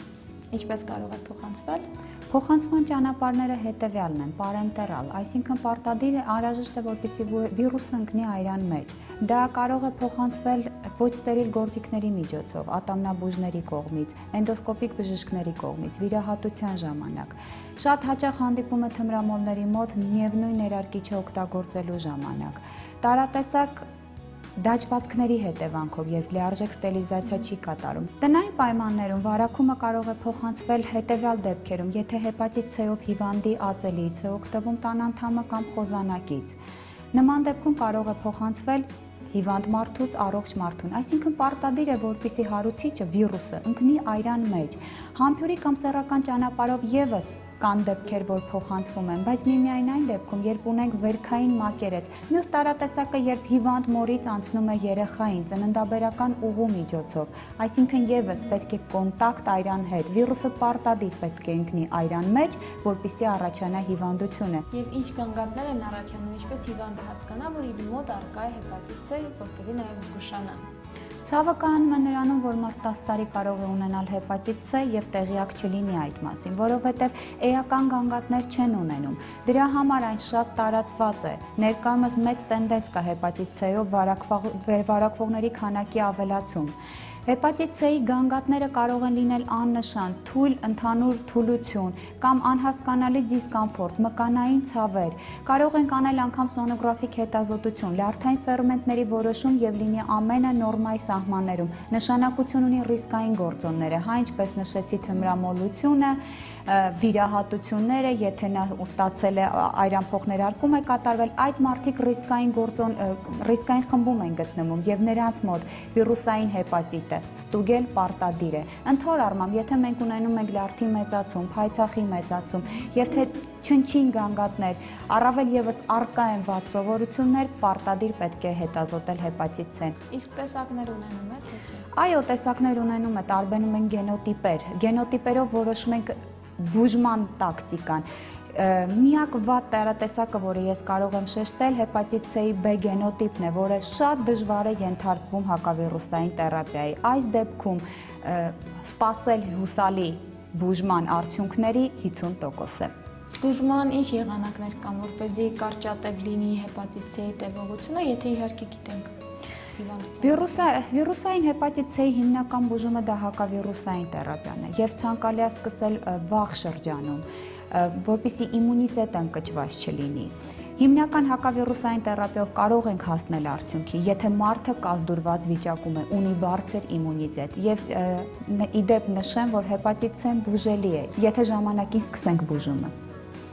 Ինչպես կարող է փոխանցվել։ Փոխանցման ճանապարհները հետևյալն են՝ պարենտերալ, այսինքն պարտադիր է անհրաժեշտ է, որպեսզի վիրուսը ընկնի այրան մեջ։ Դա կարող է փոխանցվել ոչ ստերիլ գործիքների միջոցով, ատամնաբուժների կողմից, էնդոսկոպիկ բժիշկների կողմից, վիրահատության ժամանակ։ Շատ հաճախ հանդիպում է թմրամոլների մոտ միևնույն ներարկիչը օգտագործելու ժամանակ։ Տարատեսակ դաջվածքների հետևանքով, երբ լիարժեք ստերիլիզացիա չի կատարում։ Տնային պայմաններում վարակումը կարող է փոխանցվել հետևյալ դեպքերում, եթե հեպատիտ C-ով հիվանդի ածելից է օգտվում տան անդամը կամ խոզանակից։ Նման դեպքում կարող է փոխանցվել հիվանդ մարդուց առողջ մարդուն, այսինքն պարտադիր է, որպեսզի հարուցիչը վիրուսը ընկնի այրան մեջ։ Համբույրի կամ սեռական ճանապարհով եւս կան դեպքեր, որ փոխանցվում են, բայց միայն այն դեպքում, երբ ունենք վերքային մակերես։ Մյուս տարատեսակը, երբ հիվանդ մորից անցնում է երեխային ծննդաբերական ուղու միջոցով, այսինքն եւս պետք է կոնտակտ այրան հետ։ Վիրուսը պարտադիր պետք է ընկնի այրան մեջ, որպեսզի առաջանա հիվանդությունը։ Եվ ինչ կանգատներ են առաջանում, ինչպես հիվանդը հասկանա, որ իր մոտ առկա է հեպատիտ C, որպեսզի նաեւ զգուշանա։ Ցավը կանում է նրանում, որ մարդ 10 տարի կարող է ունենալ հեպատիտ C եւ տեղյակ չլինի այդ մասին, որովհետեւ էական գանգատներ չեն ունենում։ Դրա համար այն շատ տարածված է։ Ներկայումս մեծ տենդենց կա հեպատիտ C-ով վարակվողների քանակի ավելացում։ Հեպատիտ C-ի գանգատները կարող են լինել աննշան, թույլ ընդհանուր թուլություն կամ անհասկանալի դիսկոմֆորտ, մկանային ցավեր, կարող են կանել անգամ սոնոգրաֆիկ հետազոտություն, լյարդային ֆերմենտների որոշում եւ լինի ամենը նորմայի սահմաններում, նշանակություն ունի ռիսկային գործոնները, հա ինչպես նշեցի թմրամոլությունը, վիրահատությունները, եթե նա ստացել է այրանփոխ ներարկում է կատարվել, այդ մարդիկ ռիսկային խմբում են գտնվում եւ նրանց մոտ վիրուսային հեպատիտը ստուգել պարտադիր է։ Ընդհանուր առմամբ, եթե մենք ունենում ենք լյարդի մեծացում, փայծախի մեծացում եւ թե չնչին գանգատներ, առավել եւս արկա են վատ սովորություններ, պարտադիր պետք է հետազոտել հեպատիտ C-ն։ Իսկ տեսակներ ունենում է թե չէ։ Այո, տեսակներ ունենում է, տարբերում են գենոտիպեր։ Գենոտիպերով որոշում ենք բուժման տակտիկան։ Միակ վատ տարատեսակը, որը ես կարող եմ շեշտել, հեպատիտ C-ի B գենոտիպն է, որը շատ դժվար է ենթարկվում հակավիրուսային թերապիայի։ Այս դեպքում սպասել հուսալի բուժման արդյունքների 50% է։ Բուժման ինչ եղանակներ կան, որպեսզի կարճատև լինի հեպատիտ C-ի տևողությունը, եթե իհարկե գիտենք։ Վիրուսային հեպատիտ C-ի հիմնական բուժումը դա հակավիրուսային թերապիան է եւ ցանկալի է սկսել վաղ շրջանում, որպեսզի իմունիտետը ընկճված չլինի։ Հիմնական հակավիրուսային թերապիայով կարող ենք հասնել արդյունքի, եթե մարդը կազդուրված վիճակում է, ունի բարձր իմունիտետ եւ իդեպ նշեմ, որ հեպատիտ C-ն բուժելի է, եթե ժամանակին սկսենք բուժումը։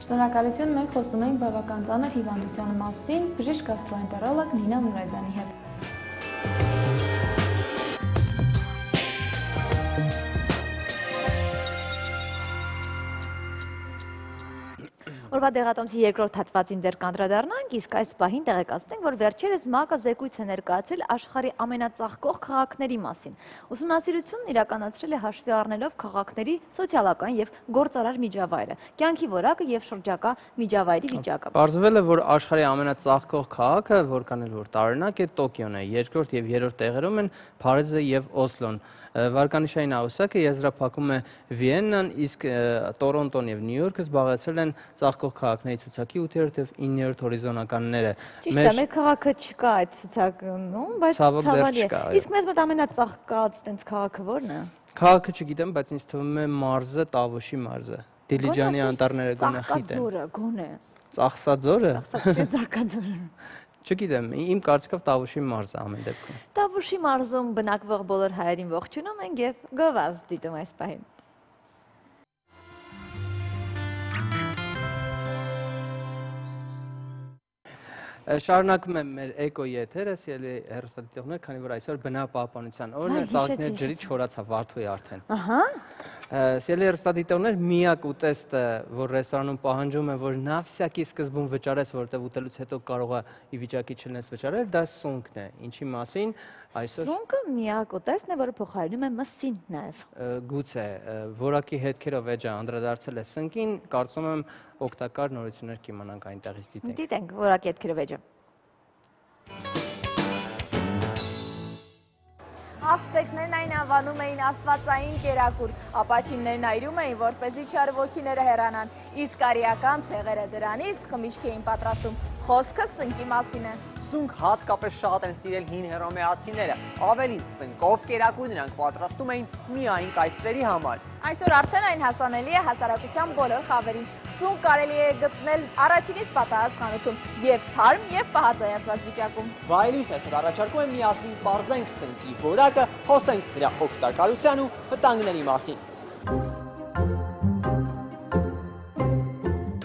Շնորհակալություն, մենք խոսում ենք բավական ծանր հիվանդության մասին բժիշկ գաստրոենտերոլոգ Նինա Մուրադյանի հետ։ Օրվա դեղատոմսի երկրորդ հատվածին դեռ կանդրադառնանք, իսկ այս պահին տեղեկացնենք, որ վերջերս ՄԱԿ-ը զեկույց է ներկայացրել աշխարհի ամենածաղկող քաղաքների մասին։ Ուսումնասիրությունն իրականացրել է հաշվի առնելով քաղաքների սոցիալական եւ գործարար միջավայրը, կյանքի որակը եւ շրջակա միջավայրի վիճակը։ Պարզվել է, որ աշխարհի ամենածաղկող քաղաքը, որքան էլ որ տարօրինակ է, Տոկիոն է, երկրորդ եւ երրորդ տեղերում են Փարիզը եւ Օսլոն։ Վարկանիշային աղյուսակը եզրափակում է Վիեննան, իսկ Տորոնտոն եւ Նյու Յորքը զբաղեցրել են ծաղկող քաղաքների ցուցակի 8-րդ եւ 9-րդ հորիզոնականները։ Ճիշտ է, մեր քաղաքը չկա այդ ցուցակում, բայց ցավալի է։ Իսկ մեզ մոտ ամենածաղկած տենց քաղաքը ո՞րն է։ Քաղաքը չգիտեմ, բայց ինձ թվում է մարզը, Տավուշի մարզը։ Դիլիջանի անտառները գոնե խիտ են։ Ծաղկաձորը, գոնե։ Ծաղսաձորը։ Ծաղկաձորը։ Չգիտեմ, իմ կարծիքով Տավուշի մարզը ամեն դեպքում։ Տավուշի մարզում բնակվող բոլոր հայերին ողջունում ենք եւ գովազդ դիտում այս պահին։ Շարունակում եմ մեր էկո եթերը, սիրելի հեռուստադիտողներ, քանի որ այսօր բնապահպանության օրն է, ծաղիկների ջրի չորացավ Վարդուի արդեն։ Ահա։ Սիրելի հեռուստադիտողներ, միակ ուտեստը, որ ռեստորանում պահանջում են, որ նավսյակի սկզբում վճարես, որտեղ ուտելուց հետո կարող է ի վիճակի չլինես վճարել, դա սունկն է։ Ինչի մասին այսօր Սունկը միակ ուտեստն է, որը փոխարինում է մսին նաև։ Գուցե, որակի հետքերով էջը անդրադարձել է սնկին, կարծում եմ օգտակար նորություններ կիմանանք այնտեղից դիտենք։ Դիտենք որակի հետքերով էջը։ Ացտեկներն այն անվանում էին աստվածային կերակուր, ապաչիններն այրում էին, որպեսզի չար ոգիները հեռանան, իսկ արիական ցեղերը դրանից խմիչք էին պատրաստում։ Խոսքը սնկի մասին է։ Սունկ հատկապես շատ են սիրել հին հռոմեացիները, ավելին սնկով կերակուր նրանք պատրաստում էին միայն կայսրերի համար։ Այսօր արդեն այն հասանելի է հասարակության բոլոր խավերին։ Սունկ կարելի է գտնել առաջինից պատահած խանութում եւ թարմ եւ պահածոյացված վիճակում։ Վայելույս այսօր առաջարկում եմ միասին պարզենք սնկի որակը, խոսենք դրա օգտակարության ու վտանգների մասին։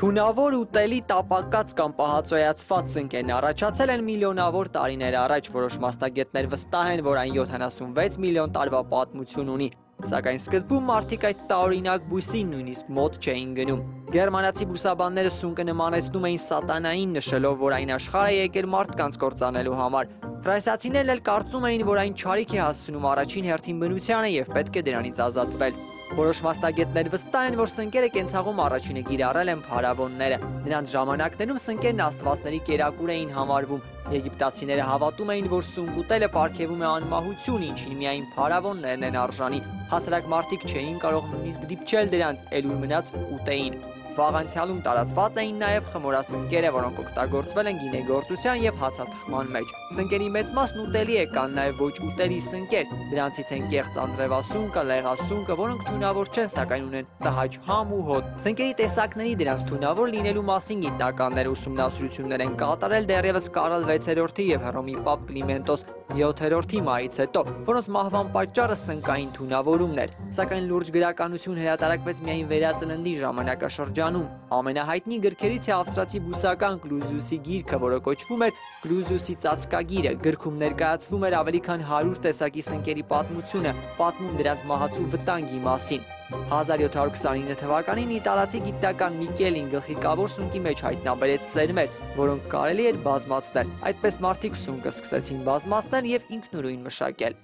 Թունավոր ուտելի տապակած կամ պահածոյացված սնկերն առաջացել են միլիոնավոր տարիներ առաջ, որոշ մասնագետներ վստահ են, որ այն 76 միլիոն տարվա պատմություն ունի, սակայն սկզբում մարդիկ այդ տարօրինակ բույսին նույնիսկ մոտ չէին գնում։ Գերմանացի բուսաբանները սունկը նմանեցնում էին սատանային, նշելով, որ այն աշխարհ է եկել մարդկանց կործանելու համար։ Ֆրանսիացիներն էլ կարծում էին, որ այն չարիք է հասցնում առաջին հերթին բնությանը եւ պետք է դրանից ազատվել։ Որոշ մասնագետներ վստահ են, որ սնկերը կենցաղում առաջինը կիրառել են փարավոնները։ Նրանց ժամանակներում սնկերն աստվածների կերակուր էին համարվում։ Եգիպտացիները հավատում էին, որ սունկ ուտելը պարգևում է անմահություն, ինչին միայն փարավոններն են արժանի։ Հասարակ մարդիկ չէին կարող նույնիսկ դիպչել դրանց, ելույթ մնաց ուտեին։ Վաղ անցյալում տարածված էին նաև խմորասնկերը, որոնք օգտագործվել են գինեգործության եւ հացաթխման մեջ։ Սնկերի մեծ մասն ուտելի է, կան նաև ոչ ուտելի սնկեր։ Դրանցից են կեղծ անձրևասունկը, լեղասունկը, որոնք թունավոր չեն, սակայն ունեն տհաճ համ ու հոտ։ Սնկերի տեսակների դրանց թունավոր լինելու մասին գիտնականներ ուսումնասիրություններ են կատարել դեռևս Կարլ 6-րդի եւ Հռոմի Պապ Կլիմենտոս 7-րդի մայից հետո, որոնց մահվան պատճառը սնկային թունավորումն էր, սակայն լուրջ գրականություն հրատարակվեց միայն վերածննդի ժամանակաշրջանում։ Ամենահայտնի գրքերից է ավստրացի բուսական Կլուզուսի գիրքը, որը կոչվում էր Կլուզուսի ծածկագիրը։ Գրքում ներկայացվում էր ավելի քան 100 տեսակի սնկերի պատմությունը, պատմում դրանց մահացու վտանգի մասին։ 1729 թվականին իտալացի գիտնական Միկելին գլխիկավոր սունկի մեջ հայտնաբերեց սերմեր, որոնք կարելի էր բազմացնել։ Այդպես մարդիկ սունկը սկսեցին բազմացնել եւ ինքնուրույն մշակել։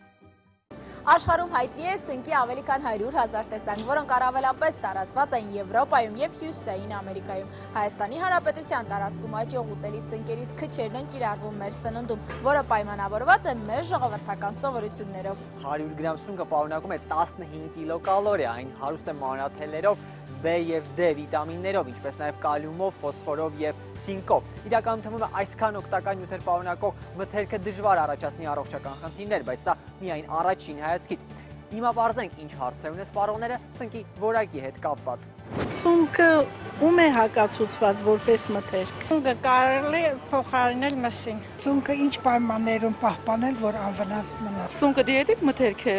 Աշխարհում հայտնի է սնկի ավելի քան 100,000 տեսակ, որոնք առավելապես տարածված են Եվրոպայում եւ Հյուսիսային Ամերիկայում։ Հայաստանի Հանրապետության տարածքում աճող ուտելի սնկերից քչերն են կիրառվում մեր սննդում, որը պայմանավորված է մեր ժողովրդական սովորություններով։ 100 գրամ սունկը պարունակում է 15 կիլոկալորի, այն հարուստ է մանրաթելերով, B եւ D վիտամիններով, ինչպես նաև կալիումով, ֆոսֆորով եւ ցինկով։ Իրականում թվում է այսքան օգտակար նյութեր պարունակող մթերքը դժվար առաջացնի առողջական խնդիրներ, բայց սա միայն առաջին հայացքից։ Հիմա բարձենք ինչ հարցեր ունեն սպառողները սնկի որակի հետ կապված։ Սունկը ում է հակացուցված որպես մթերք։ Սունկը կարելի է փոխարինել մսին։ Սունկը ինչ պայմաններում պահպանել, որ անվնաս մնա։ Սունկը դիետիկ մթերք է։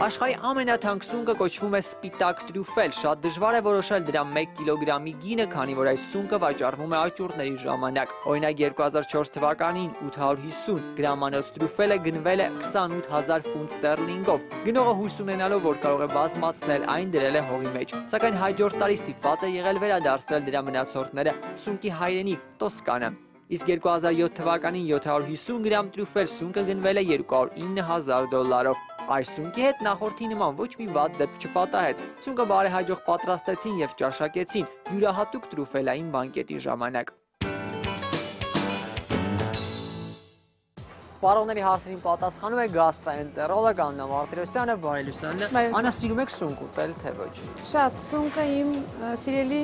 Աշխարհի ամենաթանկ սունկը կոչվում է սպիտակ տրյուֆել։ Շատ դժվար է որոշել դրա 1 կիլոգրամի գինը, քանի որ այս սունկը վաճառվում է աճուրդների ժամանակ։ Օրինակ 2004 թվականին 850 գրամանոց տրյուֆելը գնվել է 28000 ֆունտ ստերլինգով։ Գնողը հույս ունենալով, որ կարող է բազմացնել, այն դրել է հողի մեջ։ Սակայն հաջորդ տարի ստիպված է եղել վերադարձնել դրա մնացորդները սունկի հայրենիք Տոսկանը։ Իսկ 2007 թվականին 750 գրամ տրյուֆել սունկը գնվել է $209,000։ Այս սունկի հետ նախորդի նման ոչ մի վատ դեպք չպատահեց։ Սունկը բարեհաջող պատրաստեցին եւ ճաշակեցին յուրահատուկ տրյուֆելային բանկետի ժամանակ։ Սպառողների հարցերին պատասխանում է գաստրոենտերոլոգ Աննա Մարտիրոսյանը։ Բարի լուսանն։ Աննա, սիրում եք սունկ ուտել, թե ոչ։ Շատ, սունկը իմ սիրելի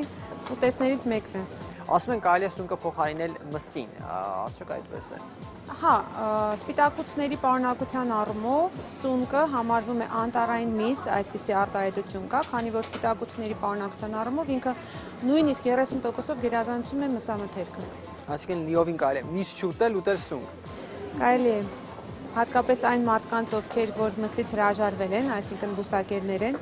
ուտեստներից մեկն է։ Ասում են կարելի է սունկը փոխարինել մսին, արդյոք այդպես է։ Հա, սպիտակուցների պարունակության առումով սունկը համարվում է անտառային միս, այդպիսի արտահայտություն կա, քանի որ սպիտակուցների պարունակության առումով ինքը նույնիսկ 30%-ով գերազանցում է մսամթերքը։ Այսինքն լիովին կարելի է միս չուտել, ուտել սունկ։ Կարելի է։ Հատկապես այն մարդկանց, ովքեր որ մսից հրաժարվել են, այսինքն բուսակերներ են,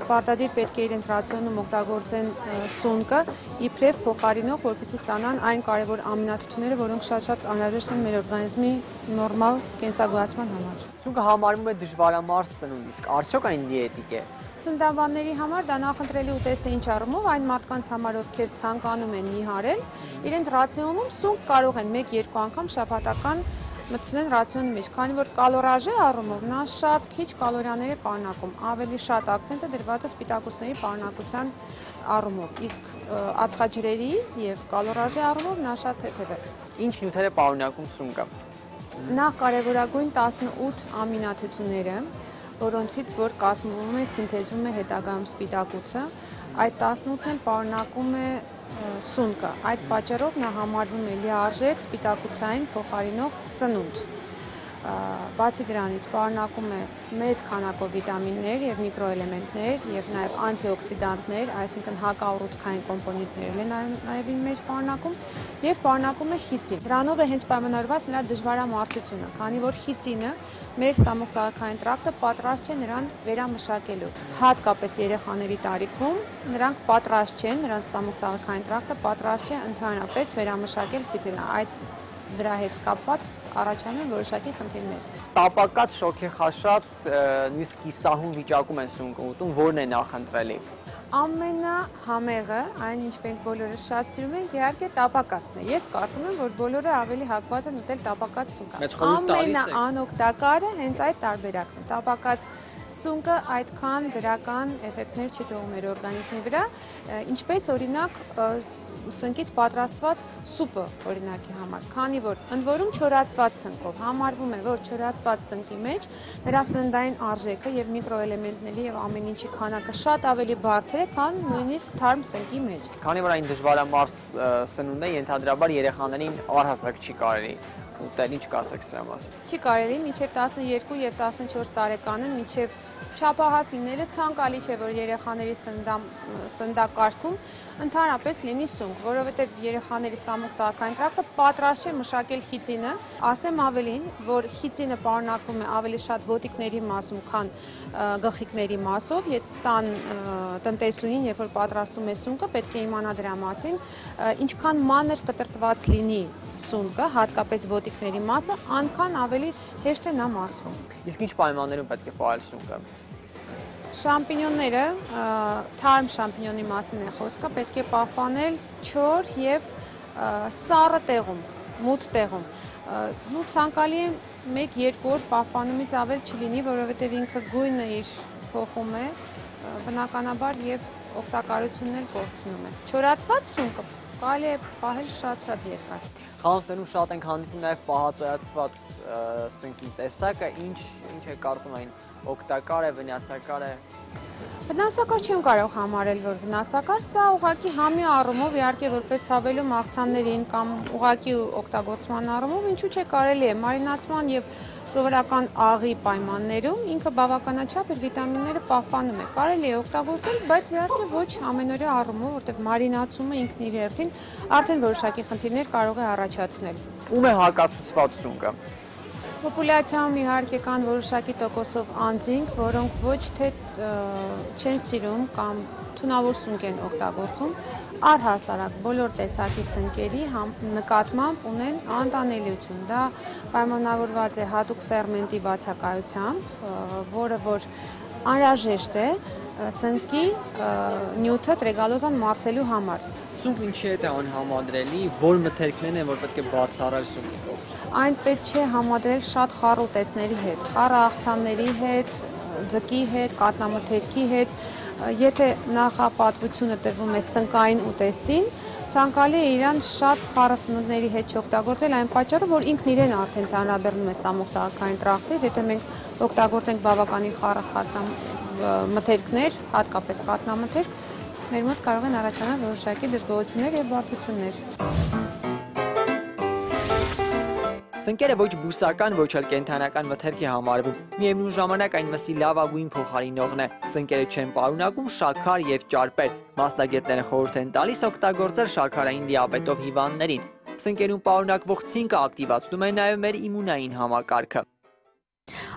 պարտադիր պետք է իրենց ռացիոնում օգտագործեն սունկը իբրև փոխարինող, որպեսզի ստանան այն կարևոր ամինաթթուները, որոնք շատ անհրաժեշտ են մեր օրգանիզմի նորմալ կենսագոյացման համար։ Սունկը համարվում է դժվարամարս սնունդ, իսկ արդյոք այն դիետիկ է։ Ծննդաբանների համար դա նախընտրելի ուտեստ է ինչ առումով, այն մարդկանց համար, ովքեր ցանկանում են նիհարել, իրենց ռացիոնում սունկ կարող են 1-2 անգամ շաբաթական մտցնեն ռացիոնի մեջ, քանի որ կալորաժի առումով նա շատ քիչ կալորիաներ է պարունակում, ավելի շատ ակցենտը դրված է սպիտակուցների պարունակության առումով, իսկ ածխաջրերի եւ կալորաժի առումով նա շատ թեթև է։ Ինչ նյութեր է պարունակում սունկը։ Նախ կարևորագույն 18 ամինաթթուները, որոնցից որ կազմվում է, սինթեզվում է հետագայում սպիտակուցը, այդ 18-ն պարունակում է սունկը։ Այդ պատճառով նա համարվում է լիարժեք սպիտակուցային փոխարինող սնունդ։ Բացի դրանից պարունակում է մեծ քանակով վիտամիններ եւ միկրոէլեմենտներ եւ նաեւ անտիօքսիդանտներ, այսինքն հակաուռուցքային կոմպոնենտներ են նաեւ իր մեջ պարունակում եւ պարունակում է խիծին։ Դրանով է հենց պայմանավորված նրա դժվարամարսությունը, քանի որ խիծինը մեր ստամոքսահարքային տրակտը պատրաստ չէ նրան վերամշակելու։ Հատկապես երեխաների տարիքում նրանք պատրաստ չեն, նրանց ստամոքսահարքային տրակտը պատրաստ չէ ընդհանրապես վերամշակել խիծինը։ Դրա հետ կապված առաջանում որոշակի խնդիրներ։ Տապակած, շոգեխաշած, նույնիսկ կիսահուն վիճակում են սունկը ուտում, որն է նախընտրելի։ Ամենահամեղը, այն ինչ մենք բոլորը շատ սիրում ենք, իհարկե տապակածն է։ Ես կարծում եմ, որ բոլորը ավելի հակված են ուտել տապակած սունկ։ Ամենաանօգտակարը հենց այդ տարբերակն է։ Տապակած Սունկը այդքան դրական էֆեկտներ չի թողում մեր օրգանիզմի վրա, ինչպես օրինակ սնկից պատրաստված սուպը օրինակի համար, քանի որ ընդ որում չորացված սնկով համարվում է, որ չորացված սնկի մեջ նրա սննդային արժեքը եւ միկրոէլեմենտների եւ ամեն ինչի քանակը շատ ավելի բարձր է, քան նույնիսկ թարմ սնկի մեջ։ Քանի որ այն դժվարամարս սնունդ է, ենթադրաբար երեխաներին առհասարակ չի կարելի ուտել, ինչ կասեք սրա մասին։ Չի կարելի մինչև 12 եւ 14 տարեկանը մինչև չափահաս լինելը ցանկալի չէ, որ երեխաների սննդակարգում ընդհանրապես լինի սունկ, որովհետև երեխաների ստամոքսահարքային տրակտը պատրաստ չէ մշակել խիծինը, ասեմ ավելին, որ խիծինը պարունակվում է ավելի շատ ոտիկների մասում, քան գլխիկների մասով, եւ տան տնտեսուհին, երբ որ պատրաստում է սունկը, պետք է իմանա դրա մասին, ինչքան մանր կտրտված լինի սունկը, հատկապես ոտիկների մասը, անքան ավելի հեշտ է նա մարսվում։ Իսկ ինչ պայմաններում պետք է պահել սունկը։ Շամպինյոնները, թարմ շամպինյոնի մասին է խոսքը, պետք է պահպանել չոր եւ սառը տեղում, մութ տեղում։ Ու ցանկալի է 1-2 օր պահպանումից ավել չլինի, որովհետեւ ինքը գույնը իր փոխում է, բնականաբար եւ օգտակարությունն էլ կորցնում է։ Չորացված սունկը կարելի է պահել շատ երկար։ Խանութներում շատ ենք հանդիպում նաև պահածոյացված սնկի տեսակը, ինչ է կարծում այն օգտակար է, վնասակար է։ Վնասակար չեմ կարող համարել, որ վնասակար, սա ուղղակի համի առումով, իհարկե որպես հավելում աղցաններին կամ ուղղակի օգտագործման առումով, ինչու՞ չէ կարելի է մարինացման եւ սովորական աղի պայմաններում ինքը բավականաչափ իր վիտամինները պահպանում է։ Կարելի է օգտագործել, բայց իհարկե ոչ ամենօրյա առումով, որտեղ մարինացումը ինքն իր հերթին արդեն որոշակի խնդիրներ կարող է առաջացնել։ Ում է հակացուցված սունկը։ Պոպուլյացիայում իհարկե կան որոշակի տոկոսով անձինք, որոնք ոչ թե չեն սիրում կամ թունավոր սունկ են օգտագործում, առհասարակ բոլոր տեսակի սնկերի նկատմամբ ունեն անտանելիություն։ Դա պայմանավորված է հատուկ ֆերմենտի բացակայությամբ, որը որ անհրաժեշտ է սնկի նյութը տրեգալոզան մարսելու համար։ Սունկը ինչի հետ է անհամադրելի, որ մթերքներն են, որ պետք է բացառել սունկով։ Այն պետք չէ համադրել շատ խառը ուտեստների հետ, խառը աղցանների հետ, ձկի հետ, կատնամթերքի հետ։ Եթե նախապատվությունը տրվում է սնկային ուտեստին, ցանկալի է իրան շատ խառը սնունդների հետ չօգտագործել, այն պատճառով, որ ինքն իրեն արդեն ծանրաբեռնում է ստամոքսահարքային տրակտից, եթե մենք օգտագործենք բավականին խառը մթերքներ, հատկապես կատնամթերք, մեր մոտ կարող են առաջանալ որոշակի դժգոհություններ եւ բարդություններ։ Սնկերը ոչ բուսական, ոչ էլ կենդանական մթերք է համարվում։ Միևնույն ժամանակ այն մսի լավագույն փոխարինողն է։ Սնկերը չեն պարունակում շաքար եւ ճարպեր։ Մասնագետները խորհուրդ են տալիս օգտագործել շաքարային դիաբետով հիվանդներին։ Սնկերում պարունակվող ցինկը ակտիվացնում է նաեւ մեր իմունային համակարգը։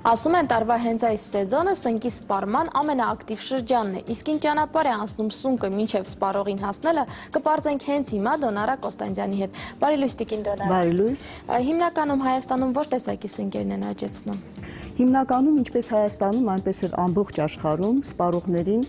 Ասում են տարվա հենց այս սեզոնը սնկի սպառման ամենաակտիվ շրջանն է, իսկ ինչ ճանապարհ է անցնում սունկը մինչև սպառողին հասնելը, կպարզենք հենց հիմա Դոնարա Կոստանդյանի հետ։ Բարի լույս տիկին Դոնարա։ Բարի լույս։ Հիմնականում Հայաստանում որ տեսակի սնկերն են աճեցնում։ Հիմնականում ինչպես Հայաստանում, այնպես էլ ամբողջ աշխարհում սպառողներին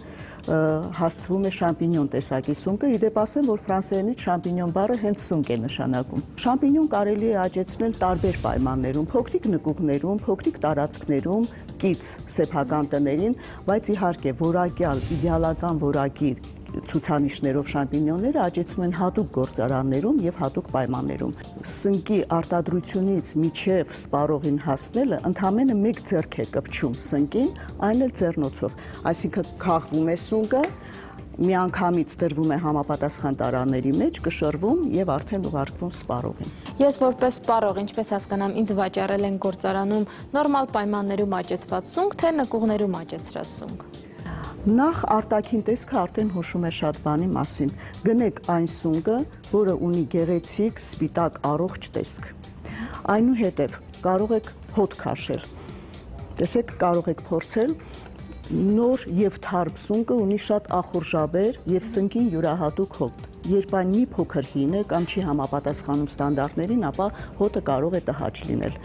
հասցվում է շամպինյոն տեսակի սունկը, իդեպ ասեմ, որ ֆրանսերենից շամպինյոն բառը հենց սունկ է նշանակում։ Շամպինյոն կարելի է աճեցնել տարբեր պայմաններում, փոքրիկ նկուղներում, փոքրիկ տարածքներում, կից սեփական տներին, բայց իհարկե որակյալ, իդեալական որակի ցուցանիշներով շամպինյոնները աճեցվում են հատուկ գործարաններում եւ հատուկ պայմաններում։ Սնկի արտադրությունից միջև սպառողին հասնելը ընդամենը մեկ ձեռք է կպչում սնկին, այն էլ ձեռնոցով, այսինքն քաղվում է սունկը, միանգամից դրվում է համապատասխան տարաների մեջ, կշռվում եւ արդեն ուղարկվում սպառողին։ Ես որպես սպառող, ինչպես հասկանամ, ինձ վաճառել են գործարանում նորմալ պայմաններում աճեցված սունկ, թե նկուղներում աճեցրած սունկ։ Նախ արտաքին տեսքը արդեն հուշում է շատ բանի մասին։ Գնեք այն սունկը, որը ունի գեղեցիկ, սպիտակ, առողջ տեսք։ Այնուհետև կարող եք հոտ քաշել։ Տեսեք, կարող եք փորձել նոր եւ թարմ սունկը ունի շատ ախոր ժաբեր եւ սնկին յուրահատուկ հոտ։ Երբ այն մի փոքր հին է կամ չի համապատասխանում ստանդարտներին, ապա հոտը կարող է տհաճ լինել։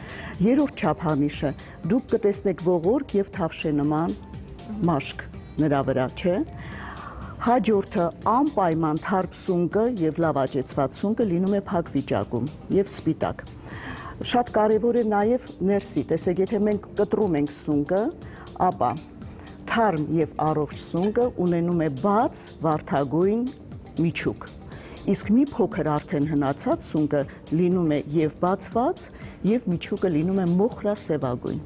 Երրորդ չափանիշը՝ դուք կտեսնեք ողորկ եւ թավշենման մաշկ նրա վրա, չէ։ Հաջորդը անպայման թարմ սունկը եւ լավ աճեցված սունկը լինում է փակ վիճակում եւ սպիտակ։ Շատ կարեւոր է նաեւ ներսի, տեսեք, եթե մենք կտրում ենք սունկը, ապա թարմ եւ առողջ սունկը ունենում է բաց վարդագույն միջուկ։ Իսկ մի փոքր արդեն հնացած սունկը լինում է եւ բացված, եւ միջուկը լինում է մոխրասևագույն։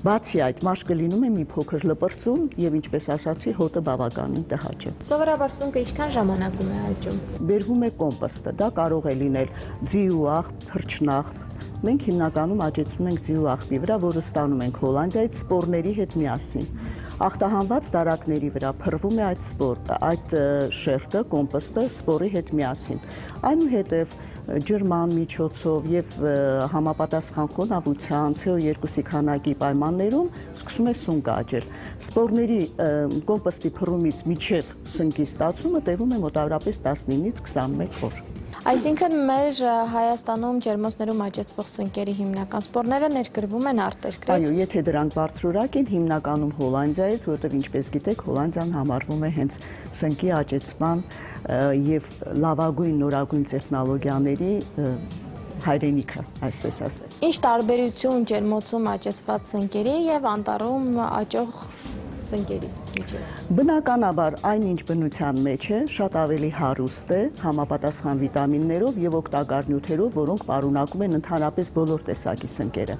Բացի այդ, մաշկը լինում է մի փոքր լպրծուն եւ ինչպես ասացի, հոտը բավականին տհաճ է։ Սովորաբար սունկը ինչքան ժամանակում է աճում։ Բերվում է կոմպոստը, դա կարող է լինել ձիու աղբ, թռչնաղբ։ Մենք հիմնականում աճեցնում ենք ձիու աղբի վրա, որը ստանում ենք Հոլանդիայից սպորների հետ միասին։ Ախտահանված դարակների վրա փռվում է այդ շերտը, կոմպոստը սպորի հետ միասին։ Այնուհետև ջրման միջոցով եւ համապատասխան խոնավության CO2-ի քանակի պայմաններում սկսում է սունկը աճել։ Սպորների կոմպոստի փռումից միջև սնկի ստացումը տևում է մոտավորապես 19-ից 21 օր։ Այսինքն մեր Հայաստանում ջերմոցներում աճեցվող սնկերի հիմնական սպորները ներկրվում են արտերկրից։ Այո, եթե դրանք բարձրորակ են, հիմնականում Հոլանդիայից, որտեղ ինչպես գիտեք, Հոլանդիան համարվում է հենց սնկի աճեցման եւ լավագույն նորագույն տեխնոլոգիաների հայրենիքը, այսպես ասած։ Ինչ տարբերություն ջերմոցում աճեցված սնկերի եւ անտառում աճող սնկերի միջև։ Բնականաբար այնինչ բնության մեջ է, շատ ավելի հարուստ է համապատասխան վիտամիններով եւ օգտակար նյութերով, որոնք պարունակում են ընդհանրապես բոլոր տեսակի սնկերը։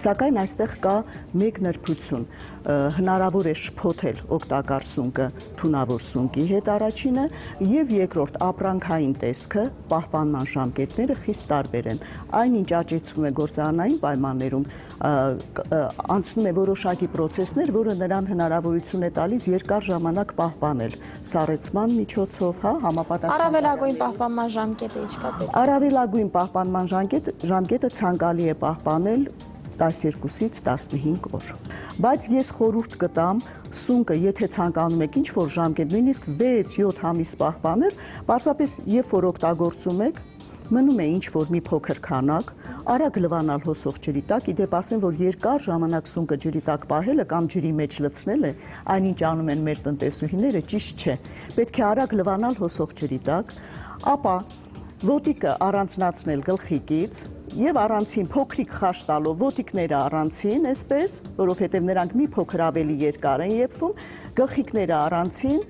Սակայն այստեղ կա մեկ նրբություն։ Հնարավոր է շփոթել օգտակար սունկը թունավոր սունկի հետ առաջինը եւ երկրորդ ապրանքային տեսքը, պահպանման ժամկետները խիստ տարբեր են։ Այնինչ աճեցվում է գործարանային պայմաններում, անցնում է որոշակի պրոցեսներ, որը նրան հնարավորություն է տալիս երկար ժամանակ պահպանել սառեցման միջոցով, համապատասխան։ Առավելագույն պահպանման ժամկետը ինչքա պետք է։ Առավելագույն պահպանման ժամկետը ցանկալի է պահպանել 12-ից 15 օր։ Բայց ես խորհուրդ կտամ սունկը, եթե ցանկանում եք ինչ-որ ժամկետ, նույնիսկ 6-7 ամիս պահպանել, պարզապես երբ որ օգտագործում եք, մնում է ինչ-որ մի փոքր քանակ, արագ լվանալ հոսող ջրի տակ, իդեպ ասեմ, որ երկար ժամանակ սունկը ջրի տակ պահելը կամ ջրի մեջ լցնելը, այնինչ անում են մեր տնտեսուհիները, ճիշտ չէ։ Պետք է արագ լվանալ հոսող ջրի տակ, ապա ոտիկը առանձնացնել գլխիկից եւ առանցին փոքրիկ խաշ տալով ոտիկները առանցին, այսպես, որովհետեւ նրանք մի փոքր ավելի երկար են եփվում, գլխիկները առանցին,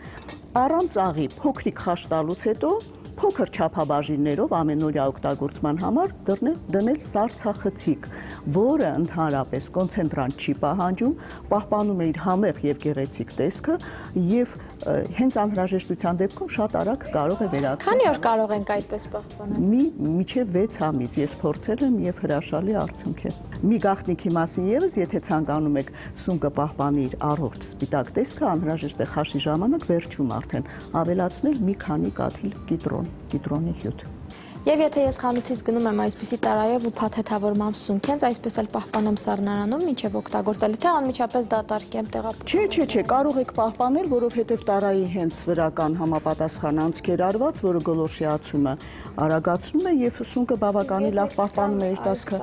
առանց աղի փոքրիկ խաշ տալուց հետո փոքր չափաբաժիններով ամենօրյա օգտագործման համար դնել սառցախցիկ, որը ընդհանրապես կոնցենտրանտ չի պահանջում, պահպանում է իր համեղ եւ գեղեցիկ տեսքը եւ հենց անհրաժեշտության դեպքում շատ արագ կարող է վերացնել։ Քանի օր կարող ենք այդպես պահպանել։ Մինչև 6 ամիս ես փորձել եմ եւ հրաշալի արդյունք է։ Մի գաղտնիքի մասին եւս, եթե ցանկանում եք սունկը պահպանի իր առողջ սպիտակ տեսքը, անհրաժեշտ է խաշի ժամանակ վերջում արդեն ավելացնել մի քանի կաթիլ կիտրոնի հյութ։ Եվ եթե ես խանութից գնում եմ այսպիսի տարայով ու փաթեթավորմամբ սունկ, հենց այսպես էլ պահպանեմ սառնարանում մինչև օգտագործել, թե անմիջապես դատարկեմ տեղափոխել։ Չէ, կարող եք պահպանել, որովհետև տարայի հենց վրական համապատասխան անցքեր արված, որը գոլորշիացումը արագացնում է եւ սունկը բավականին լավ պահպանում է իր տեսքը։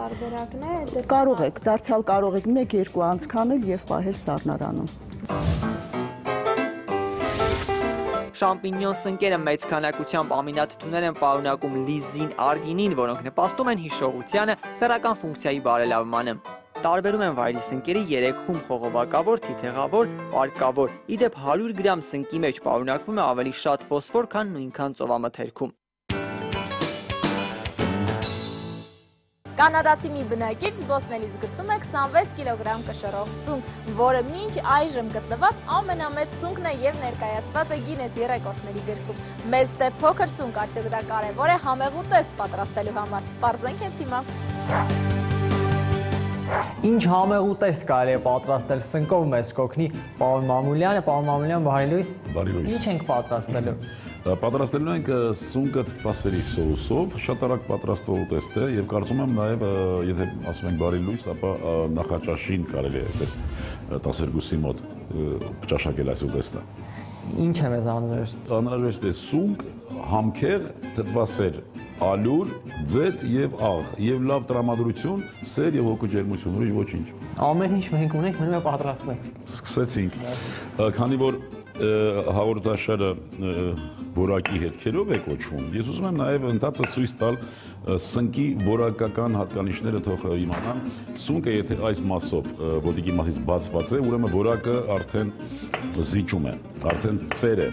Դարձյալ կարող եք 1-2 անցք անել եւ պահել սառնարանում։ Շամպինյոն սնկերը մեծ քանակությամբ ամինաթթուներ են պարունակում լիզին, արգինին, որոնք նպաստում են հիշողությանը, սեռական ֆունկցիայի բարելավմանը։ Տարբերում են վայրի սնկերի 3 խումբ՝ խողովակավոր, թիթեղավոր, պարկավոր։ Իդեպ 100 գրամ սնկի մեջ պարունակվում է ավելի շատ ֆոսֆոր, քան նույնքան ծովամթերքում։ Կանադացի մի բնակիչ զբոսնելիս գտնում է 26 կիլոգրամ կշռող սունկ, որը մինչ այժմ գտնված ամենամեծ սունկն է եւ ներկայացված է Գինեսի ռեկորդների գրքում։ Մեծ թե փոքր սունկ, արդյոք դա կարևոր է համեղ ուտեստ պատրաստելու համար։ Պարզենք հենց հիմա։ Ինչ համեղ ուտեստ կարելի է պատրաստել սնկով մեզ կօգնի պարոն Մամուլյանը, պարոն Մամուլյան, բարի լույս։ Ինչ ենք պատրաստելու։ Պատրաստելու ենք սունկը թթվասերի սոուսով, շատ արագ պատրաստվող ուտեստ է եւ կարծում եմ նաեւ եթե ասում ենք բարի լույս, ապա նախաճաշին կարելի է այդպես 12-ի մոտ ճաշակել այս ուտեստը։ Ինչ է մեզ անհրաժեշտ։ Անհրաժեշտ է սունկ, համքեղ, թթվասեր, ալյուր, ձետ եւ աղ եւ լավ տրամադրություն, սեր եւ հոգու ջերմություն, ուրիշ ոչինչ։ Ամեն ինչ մենք ունենք, մնում է պատրաստենք։ Սկսեցինք։ Քանի որ հաղորդաշարը որակի հետքերով է կոչվում, ես ուզում եմ նաև ընդհանրապես ցույց տալ սնկի որակական հատկանիշները թող իմանան։ Սունկը եթե այս մասով ոտիկի մասից բացված է, ուրեմն որակը արդեն զիջում է, արդեն ծեր է։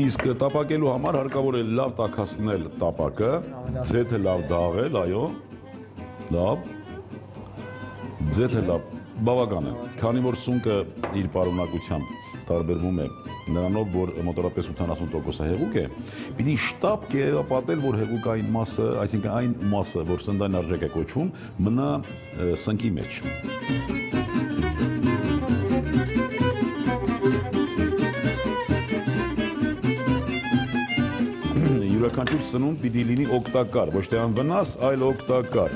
Իսկ տապակելու համար հարկավոր է լավ տաքացնել տապակը, ձեթը լավ դաղել, այո, լավ, ձեթը լավ, բավական է, քանի որ սունկը իր պարունակությամբ տարբերվում է նրանով, որ մոտավորապես 80% հեղուկ է, պիտի շտապ կերապատել, որ հեղուկային մասը, այսինքն այն մասը, որ սննդային արժեք է կոչվում, մնա սնկի մեջ։ Յուրաքանչյուր սնունդ պիտի լինի օգտակար, ոչ թե անվնաս, այլ օգտակար։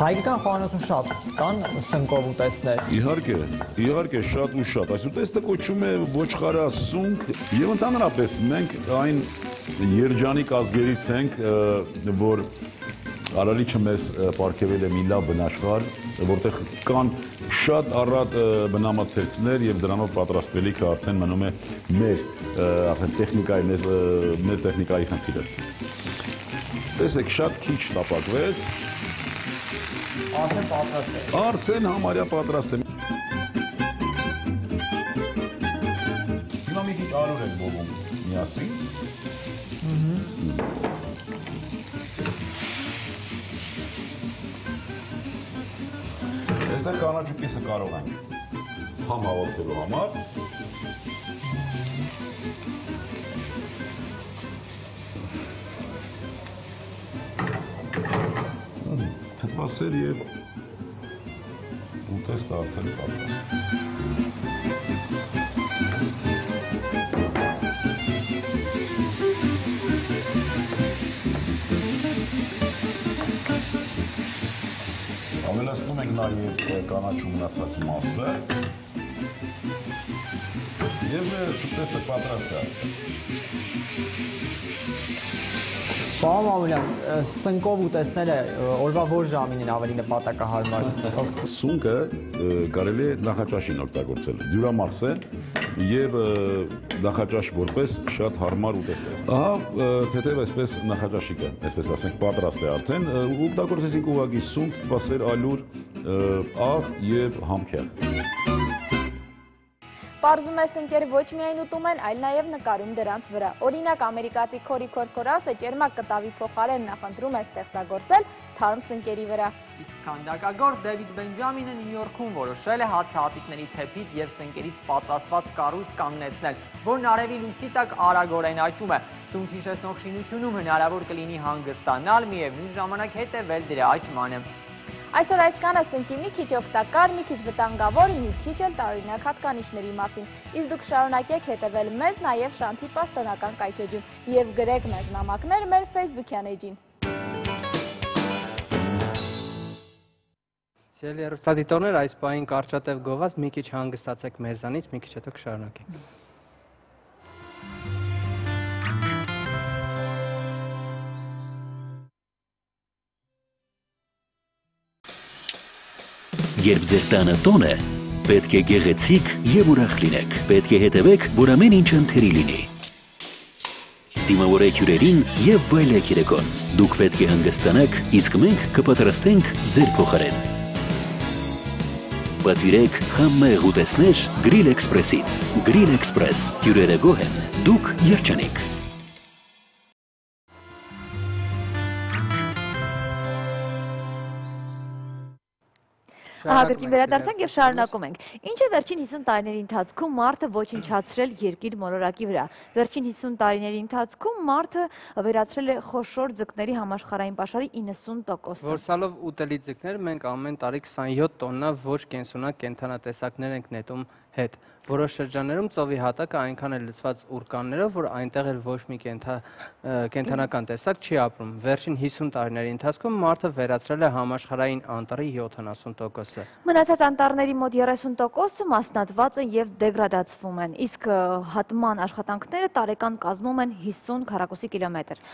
Հայկական խոհանոցում շատ կան սնկով ուտեստներ։ Իհարկե, շատ ու շատ։ Այս ուտեստը կոչվում է ոչխարասունկ եւ ընդհանրապես մենք այն երջանիկ ազգերից ենք, որ Արարիչը մեզ պարգևել է մի լավ բնաշխարհ, որտեղ կան շատ առատ բնամաթերքներ եւ դրանով պատրաստվելիքը արդեն մնում է մեր տեխնիկայի խնդիրը։ Տեսեք, շատ քիչ տապակվեց։ Արդեն պատրաստ է։ Արդեն համարյա պատրաստ է։ Հիմա մի քիչ արուր ենք բովում միասին։ Այստեղ կանաչու կեսը կարող ենք համ հաղորդելու համար։ Թթվասեր և ուտեստը արդեն պատրաստ։ Ավելացնում ենք նաև կանաչու մնացած մասը և ուտեստը պատրաստ է։ Պարոն Մամուլյան, սնկով ուտեստները օրվա որ ժամին են ավելի նպատակահարմար։ Սունկը կարելի է նախաճաշին օգտագործել, դյուրամարսել և նախաճաշ որպես շատ հարմար ուտեստ է։ Ահա թեթև այսպես նախաճաշիկը, այսպես ասենք, պատրաստ է արդեն, օգտագործեցինք ուղղակի սունկ, թթվասեր, ալյուր, աղ և համքեղ։ Պարզում է սնկերը ոչ միայն ուտում են, այլ նաև նկարում դրանց վրա։ Օրինակ, ամերիկացի Քորի Քորքորասը ճերմակ կտավի փոխարեն նախընտրում է ստեղծագործել թարմ սնկերի վրա։ Իսկ քանդակագործ Դեվիդ Բենջամինը Նյու Յորքում որոշել է հացահատիկների թեփից և սնկերից պատրաստված կառույց կանգնեցնել, որն արևի լույսի տակ արագորեն աճում է։ Սունկ հիշեցնող շինությունում հնարավոր կլինի հանգստանալ, միևնույն ժամանակ հետևել դրա աճմանը։ Այսօր այս կանը սնկի մի քիչ օգտակար, մի քիչ վտանգավոր, մի քիչ էլ տարօրինակ հատկանիշների մասին։ Իսկ դուք շարունակեք հետևել մեզ նաև Շանթի պաշտոնական կայքեջում և գրեք մեզ նամակներ մեր Facebook-յան էջին։ Սիրելի հեռուստադիտողներ, այս պահին կարճատև գովազդ, մի քիչ հանգստացեք մեզանից, մի քիչ հետո կշարունակենք։ Երբ ձեր տանը տոն է, պետք է գեղեցիկ և ուրախ լինեք, պետք է հետևեք, որ ամեն ինչ ընթերի լինի։ Դիմավորեք հյուրերին և վայելեք երեկոն, դուք պետք է հանգստանաք, իսկ մենք կպատրաստենք ձեր փոխարեն։ Պատվիրեք համեղ ուտեստներ Grill Express-ից։ Grill Express, հյուրերը գոհ են, դուք երջանիկ։ Ահագրկին վերադարձանք և շարունակում ենք։ Ինչ է վերջին 50 տարիների ընթացքում մարդը ոչնչացրել երկիր մոլորակի վրա։ Վերջին 50 տարիների ընթացքում մարդը վերացրել է խոշոր ձկների համաշխարհային պաշարի 90%-ը։ Որսալով ուտելի ձկներ մենք ամեն տարի 27 տոննա ոչ կենսունակ կենդանատեսակներ ենք նետում հետ։ Որոշ շրջաններում ծովի հատակը այնքան է լցված ուրկաններով, որ այնտեղ էլ ոչ մի կենդանական տեսակ չի ապրում։ Վերջին 50 տարիների ընթացքում մարդը վերացրել է համաշխարհային անտառի 70%-ը։ Մնացած անտառների մոտ 30%-ը մասնատված են եւ դեգրադացվում են, իսկ հատման աշխատանքները տարեկան կազմում են 50 քառակուսի կիլոմետր։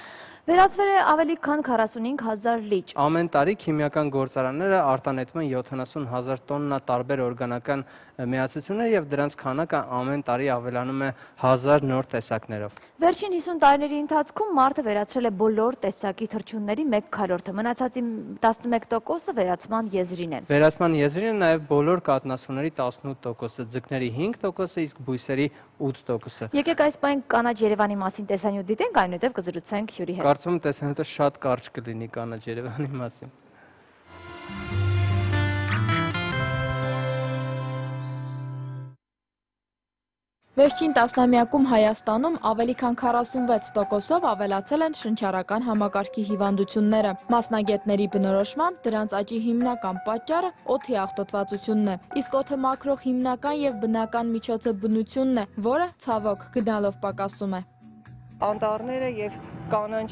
Վերացվել է ավելի քան 45,000 լիճ։ Ամեն տարի քիմիական գործարանները արտանետում են 70,000 տոննա տարբեր օրգանական միացություններ եւ դրանց քանակը ամեն տարի ավելանում է 1000 նոր տեսակներով։ Վերջին 50 տարիների ընթացքում մարդը վերացրել է բոլոր տեսակի թռչունների 1/4-ը, մնացածի 11%-ը վերացման եզրին են։ Վերացման եզրին են նաեւ բոլոր կաթնասունների 18%-ը, ձկների 5%-ը, իսկ բույսերի 8%-ը։ Եկեք այս պայն կանաչ Երևանի մասին տեսանյութ դիտենք, այնուհետև կզրուցենք հյուրի հետ։ Կարծում եմ տեսանյութը շատ կարճ կլինի կանաչ Երևանի մասին։ Վերջին տասնամյակում Հայաստանում ավելի քան 46%-ով ավելացել են շնչառական համակարգի հիվանդությունները։ Մասնագետների բնորոշմամբ դրանց աճի հիմնական պատճառը օդի աղտոտվածությունն է։ Իսկ օդը մաքրող հիմնական եւ բնական միջոցը բնությունն է, որը ցավոք գնալով պակասում է։ Անտառները եւ կանաչ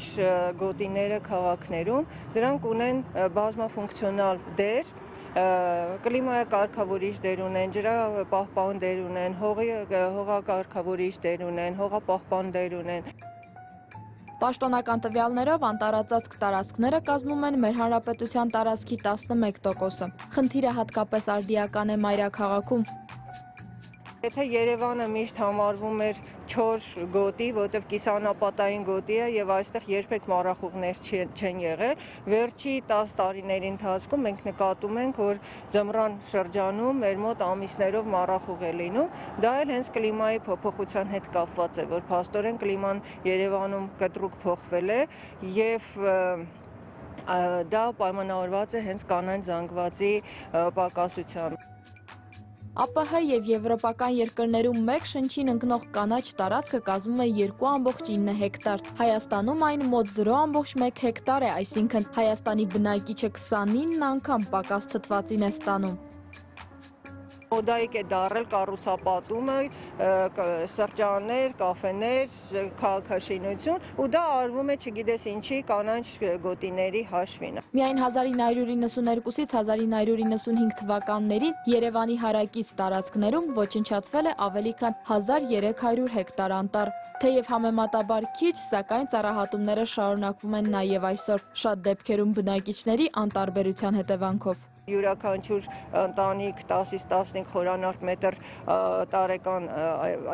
գոտիները քաղաքներում դրանք ունեն բազմաֆունկցիոնալ դեր, կլիմայակարգավորիչ դեր ունեն, ջրապահպան դեր ունեն, հողակարգավորիչ դեր ունեն, հողապահպան դեր ունեն։ Պաշտոնական տվյալներով անտառածածկ տարածքները կազմում են մեր հանրապետության տարածքի 11%-ը։ Խնդիրը հատկապես արդիական է մայրաքաղաքում։ Եթե Երևանը միշտ համարվում էր չոր գոտի, որտեղ կիսանապատային գոտի է եւ այստեղ երբեք մառախուղներ չեն եղել, վերջի 10 տարիների ընթացքում մենք նկատում ենք, որ ձմռան շրջանում մեր մոտ ամիսներով մառախուղ է լինում, դա էլ հենց կլիմայի փոփոխության հետ կապված է, որ փաստորեն կլիման Երևանում կտրուկ փոխվել է եւ դա պայմանավորված է հենց կանաչ զանգվածի պակասությամբ։ ԱՊՀ եւ եվրոպական երկրներում մեկ շնչին ընկնող կանաչ տարածքը կազմում է 2,9 հեկտար։ Հայաստանում այն մոտ 0,1 հեկտար է, այսինքն Հայաստանի բնակիչը 29 անգամ պակաս թթվածին է ստանում։ Մոդայիկ է դարել կառուցապատումը, սրճարաններ, կաֆեներ, քաղաքաշինություն, ու դա արվում է չգիտես ինչի կանաչ գոտիների հաշվին։ Միայն 1992-ից 1995 թվականներին Երևանի հարակից տարածքներում ոչնչացվել է ավելի քան 1300 հեկտար անտառ։ Թեև համեմատաբար քիչ, սակայն ծառահատումները շարունակվում են նաև այսօր, շատ դեպքերում բնակիչների անտարբերության հետևանքով։ Յուրաքանչյուր ընտանիք 10-ից 15 խորանարդ մետր տարեկան,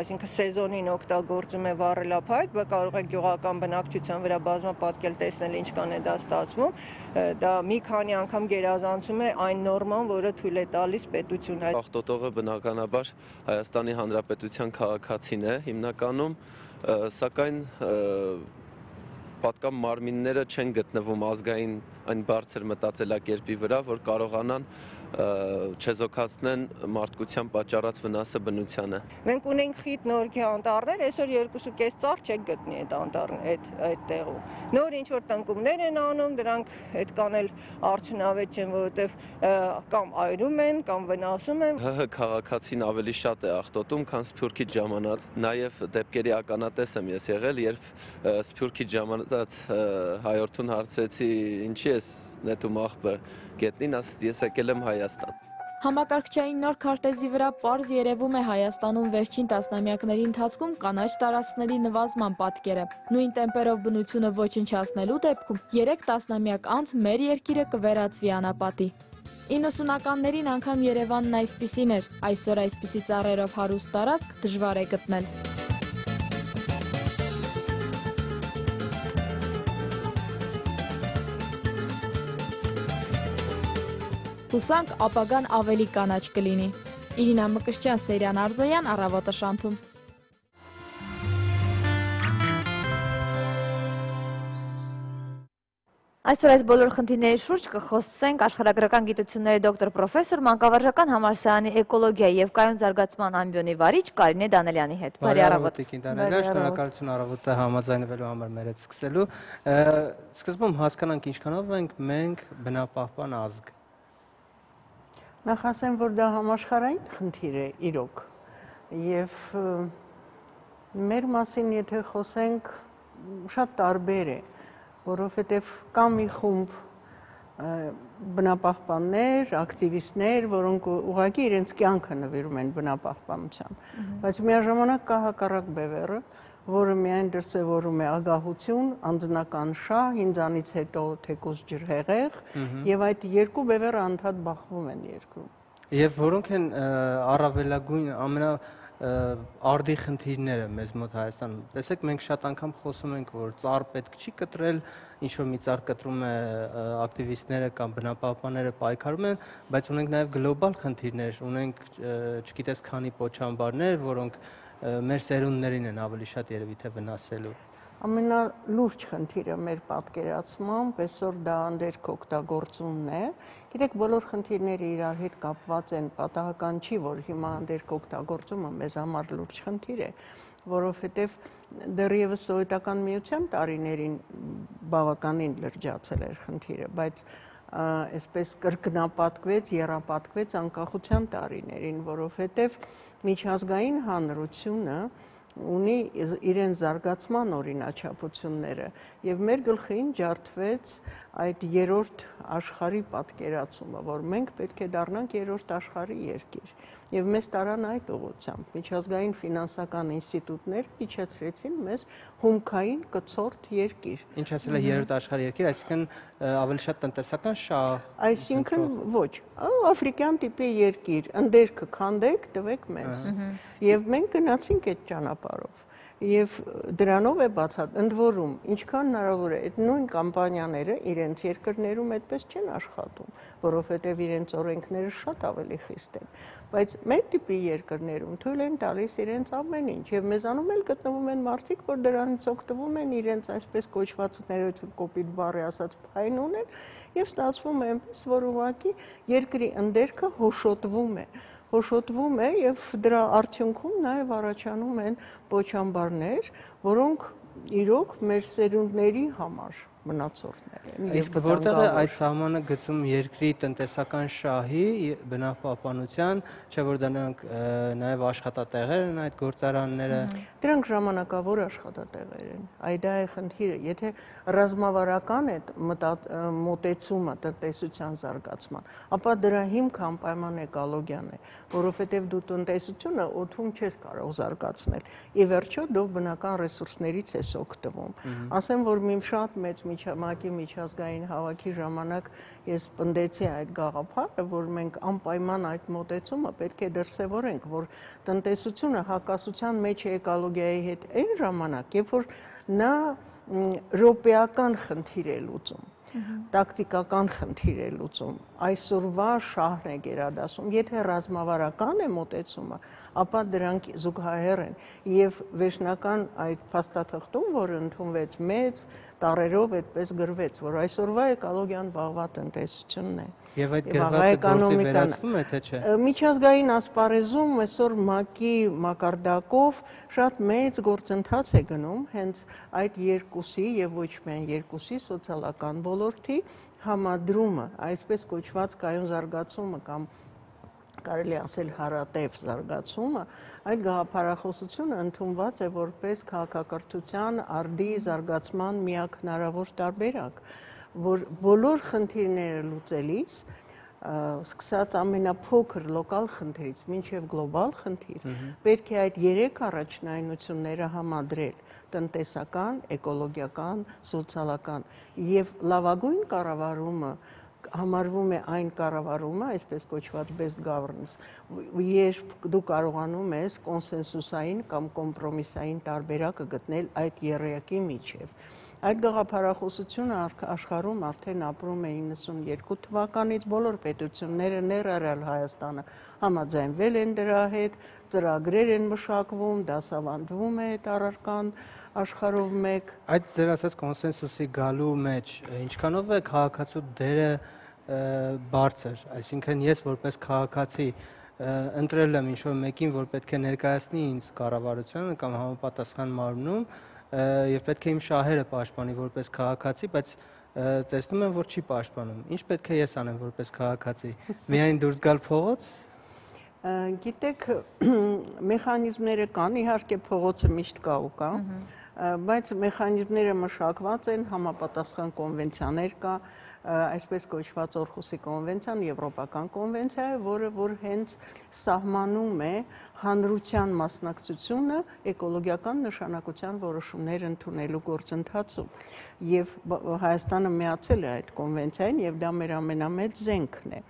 այսինքն սեզոնին օգտագործում է վառելափայտ, կարող է գյուղական բնակչության վրա բազմապատկել տեսնել ինչքան է դա ստացվում, դա մի քանի անգամ գերազանցում է այն նորման, որը թույլ է տալիս պետությունը։ Աղտոտողը բնականաբար Հայաստանի Հանրապետության քաղաքացին է հիմնականում, սակայն պատկան մարմինները չեն գտնվում ազգային այն բարձր մտածելակերպի վրա, որ կարողանան չեզոքացնեն մարդկության պատճառած վնասը բնությանը։ Մենք ունենք խիտ նորքի անտառներ, այսօր 2.5 ծառ չեք գտնի այդ տեղում։ Նոր ինչ-որ տնկումներ են անում, դրանք այդքան էլ արդյունավետ չեն, որովհետև կամ այրում են, կամ վնասում են։ ՀՀ քաղաքացին ավելի շատ է աղտոտում, քան Սփյուռքից ժամանած։ Նաև դեպքերի ականատես եմ ես եղել, երբ Սփյուռքից ժամանած հայորդուն հարցրեցի ինչի ես նետում աղբը գետնին, ասաց ես եկել եմ Հայաստան։ Համակարգչային նոր քարտեզի վրա պարզ երևում է Հայաստանում վերջին տասնամյակների ընթացքում կանաչ տարածքների նվազման պատկերը։ Նույն տեմպերով բնությունը ոչնչացնելու դեպքում 3 տասնամյակ անց մեր երկիրը կվերածվի անապատի։ 90-ականներին անգամ Երևանն այսպիսին էր, այսօր այսպիսի ծառերով հարուստ տարածք դժվար է գտնել։ Հուսանք ապագան ավելի կանաչ կլինի։ Իրինա Մկրտչյան, Սերյան Արզոյան, Առավոտը շանթում։ Այսօր այս բոլոր խնդիրների շուրջ կխոսենք աշխարհագրական գիտությունների դոկտոր պրոֆեսոր Մանկավարժական համալսարանի էկոլոգիայի եւ կայուն զարգացման ամբիոնի վարիչ Կարինե Դանելյանի հետ։ Բարի առավոտ։ Շնորհակալություն առավոտը համաձայնվելու համար մեր հետ սկսելու։ Սկզբում հասկանանք ինչքանով ենք մենք բնապահպան ազգ։ Նախ ասեմ, որ դա համաշխարհային խնդիր է իրոք, Եվ մեր մասին եթե խոսենք շատ տարբեր է, որովհետև կա մի խումբ բնապահպաններ, ակտիվիստներ, որոնք ուղղակի իրենց կյանքը նվիրում են բնապահպանության, բայց միաժամանակ կա հակառակ բևեռը, որը միայն դրսևորում է ագահություն, անձնական շահ, ինձանից հետո թեկուզ ջրհեղեղ, եւ այդ երկու բևեռը անդադ բախվում են երկրում։ Եվ որոնք են առավելագույն արդի խնդիրները մեզ մոտ Հայաստանում։ Տեսեք, մենք շատ անգամ խոսում ենք, որ ծառ պետք չի կտրել, ինչ-որ մի ծառ կտրում է ակտիվիստները կամ բնապահպանները պայքարում են, բայց ունենք նաև գլոբալ խնդիրներ, ունենք, չգիտես, քանի պոչամբարներ, որոնք մեր սերունդներին են ավելի շատ երևի թե վնասելու։ Ամենալուրջ խնդիրը մեր պատկերացմամբ այսօր դա անդերք օգտագործումն է։ Գիտեք, բոլոր խնդիրները իրար հետ կապված են, պատահական չի, որ հիմա անդերք օգտագործումը մեզ համար լուրջ խնդիր է, որովհետև դեռևս սովետական միության տարիներին բավականին լրջացել էր խնդիրը, բայց այսպես կրկնապատկվեց, եռապատկվեց անկախության տարիներին, որովհետև միջազգային հանրությունը ունի իրեն զարգացման օրինաչափությունները եւ մեր գլխին ջարդվեց այդ երրորդ աշխարհի պատկերացումը, որ մենք պետք է դառնանք երրորդ աշխարհի երկիր եւ մեզ տարան այդ ուղղությամբ միջազգային ֆինանսական ինստիտուտները իջեցրեցին մեզ հումքային կցորդ երկիր։ Ինչ ասել է երրորդ աշխարհի երկիր, այսինքն ավելի շատ տնտեսական շահ, այսինքն ոչ, աֆրիկյան տիպի երկիր, ընդերքը քանդեք, տվեք մեզ։ Եվ մենք գնացինք այդ ճանապարհով։ Եվ դրանով է բացատ, ընդ որում, ինչքան հնարավոր է, այդ նույն կամպանիաները իրենց երկրներում այդպես չեն աշխատում, որովհետև իրենց օրենքները շատ ավելի խիստ են, բայց մեր տիպի երկրներում թույլ են տալիս իրենց ամեն ինչ, եւ մեզանում էլ գտնվում են մարդիկ, որ դրանից օգտվում են իրենց այսպես կոչված կոպիտ բառի ասած փայն ունեն, եւ ստացվում է այնպես, որ ուղղակի երկրի ընդերքը հոշոտվում է եւ դրա արդյունքում նաեւ առաջանում են պոչամբարներ, որոնք իրոք մեր սերունդների համար մնացորդներ են։ Իսկ որտեղ է այդ սահմանը գծում երկրի տնտեսական շահի, բնապահպանության, չէ՞ որ դրանք նաեւ աշխատատեղեր են այդ գործարանները։ Դրանք ժամանակավոր աշխատատեղեր են։ Այդ է խնդիրը, եթե ռազմավարական է մոտեցումը տնտեսության զարգացման, ապա դրա հիմքը անպայման էկոլոգիան է, որովհետև դու տնտեսությունը օդում չես կարող զարգացնել։ Ի վերջո դու բնական ռեսուրսներից ես օգտվում։ Ասեմ, որ մի շատ մեծ ՄԱԿ-ի միջազգային հավաքի ժամանակ ես պնդեցի այդ գաղափարը, որ մենք անպայման այդ մոտեցումը պետք է դրսևորենք, որ տնտեսությունը հակասության մեջ է էկոլոգիայի հետ այն ժամանակ, երբ որ նա ռոպեական խնդիր է լուծում, տակտիկական խնդիր է լուծում, այսօրվա շահն է գերադասում, եթե ռազմավարական է մոտեցումը, ապա դրանք զուգահեռ են եւ վերջնական այդ փաստաթղթում, որը ընդունվեց մեծ տարերով այդպես գրվեց, որ այսօրվա էկոլոգիան վաղվա տնտեսությունն է։ Եվ այդ գրվածը գործի վերացվում է, թե չէ։ Միջազգային ասպարեզում այսօր ՄԱԿ-ի մակարդակով շատ մեծ գործընթաց է գնում հենց այդ երկուսի եւ ոչ միայն երկուսի սոցիալական ոլորտի համադրումը, այսպես կոչված կայուն զարգացումը կամ կարելի ասել հարատև զարգացումը, այդ գաղափարախոսությունը ընդունված է որպես քաղաքակրթության արդի զարգացման միակ հնարավոր տարբերակ, որ բոլոր խնդիրները լուծելիս, սկսած ամենափոքր լոկալ խնդրից մինչև գլոբալ խնդիր, պետք է այդ երեք առաջնայնությունները համադրել՝ տնտեսական, էկոլոգիական, սոցիալական եւ լավագույն կառավարումը համարվում է այն կառավարումը, այսպես կոչված best governance, երբ դու կարողանում ես կոնսենսուսային կամ կոմպրոմիսային տարբերակը գտնել այդ երեակի միջև։ Այդ գաղափարախոսությունը աշխարհում արդեն ապրում է 92 թվականից, բոլոր պետությունները ներառյալ Հայաստանը համաձայնվել են դրա հետ, ծրագրեր են մշակվում, դասավանդվում է այդ առարկան աշխարհով մեկ։ Այդ ձեր ասած կոնսենսուսի գալու մեջ ինչքանով է քաղաքացու դերը բարձր, այսինքն ես որպես քաղաքացի ընտրել եմ ինչ-որ մեկին, որ պետք է ներկայացնի ինձ կառավարությանը կամ համապատասխան մարմնում եւ պետք է իմ շահերը պաշտպանի որպես քաղաքացի, բայց տեսնում եմ, որ չի պաշտպանում։ Ինչ պետք է ես անեմ որպես քաղաքացի։ Միայն դուրս գալ փողոց։ Գիտեք, մեխանիզմները կան, իհարկե փողոցը միշտ կա ու կա, բայց մեխանիզմները մշակված են, համապատասխան կոնվենցիաներ կա, այսպես կոչված Օրխուսի կոնվենցիան, Եվրոպական կոնվենցիա է, որ հենց սահմանում է հանրության մասնակցությունը էկոլոգիական նշանակության որոշումներ ընդունելու գործընթացում։ Եվ Հայաստանը միացել է այդ կոնվենցիային եւ դա մեր ամենամեծ զենքն է։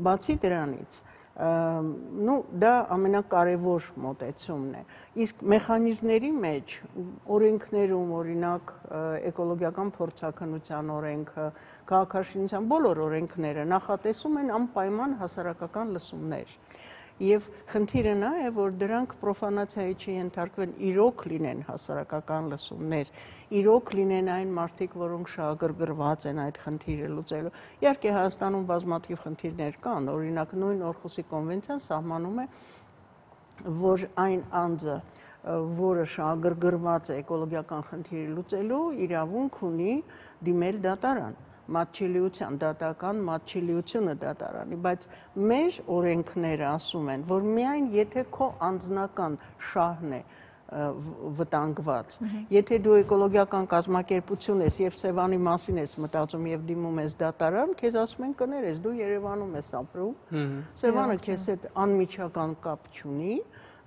Բացի դրանից դա ամենակարևոր մոտեցումն է։ Իսկ մեխանիզմների մեջ օրենքներում, օրինակ էկոլոգիական փորձաքննության օրենքը, քաղաքաշինության բոլոր օրենքները նախատեսում են անպայման հասարակական լսումներ։ Եվ խնդիրը նա է, որ դրանք պրոֆանացիայի չենթարկվեն, իրոք լինեն հասարակական լսումներ, իրոք լինեն այն մարդիկ, որոնք շահագրգռված են այդ խնդիրը լուծելու։ Իհարկե Հայաստանում բազմաթիվ խնդիրներ կան, օրինակ նույն Օրխուսի կոնվենցիան սահմանում է, որ այն անձը, որը շահագրգռված է էկոլոգիական խնդիրը լուծելու, իրավունք ունի դիմել դատարան։ Մատչելիության, դատական մատչելիությունը դատարանի, բայց մեր օրենքները ասում են, որ միայն եթե քո անձնական շահն է վտանգված, եթե դու էկոլոգիական կազմակերպություն ես եւ Սևանի մասին ես մտածում եւ դիմում ես դատարան, քեզ ասում են կներես, դու Երևանում ես ապրում, Սևանը քեզ հետ անմիջական կապ չունի,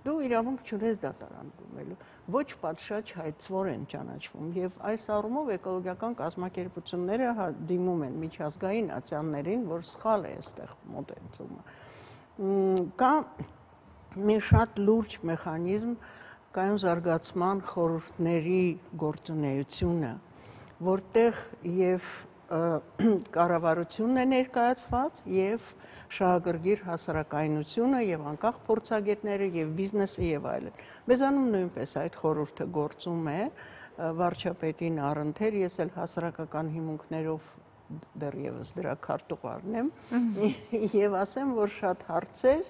դու իրավունք չունես դատարան գումելու, ոչ պատշաճ հայցվոր են ճանաչվում եւ այս առումով էկոլոգիական կազմակերպությունները դիմում են միջազգային ացիաներին, որ սխալ է այստեղ մոտեցումը։ Կա մի շատ լուրջ մեխանիզմ կայուն զարգացման խորհուրդների գործունեությունը, որտեղ եւ կառավարությունն է ներկայացված եւ շահագրգիռ հասարակայնությունը եւ անկախ փորձագետները եւ բիզնեսը եւ այլն։ Մեզանում նույնպես այդ խորհուրդը գործում է, վարչապետին առընթեր, ես էլ հասարակական հիմունքներով դեռևս դրա քարտուղարն եմ եւ ասեմ, որ շատ հարցեր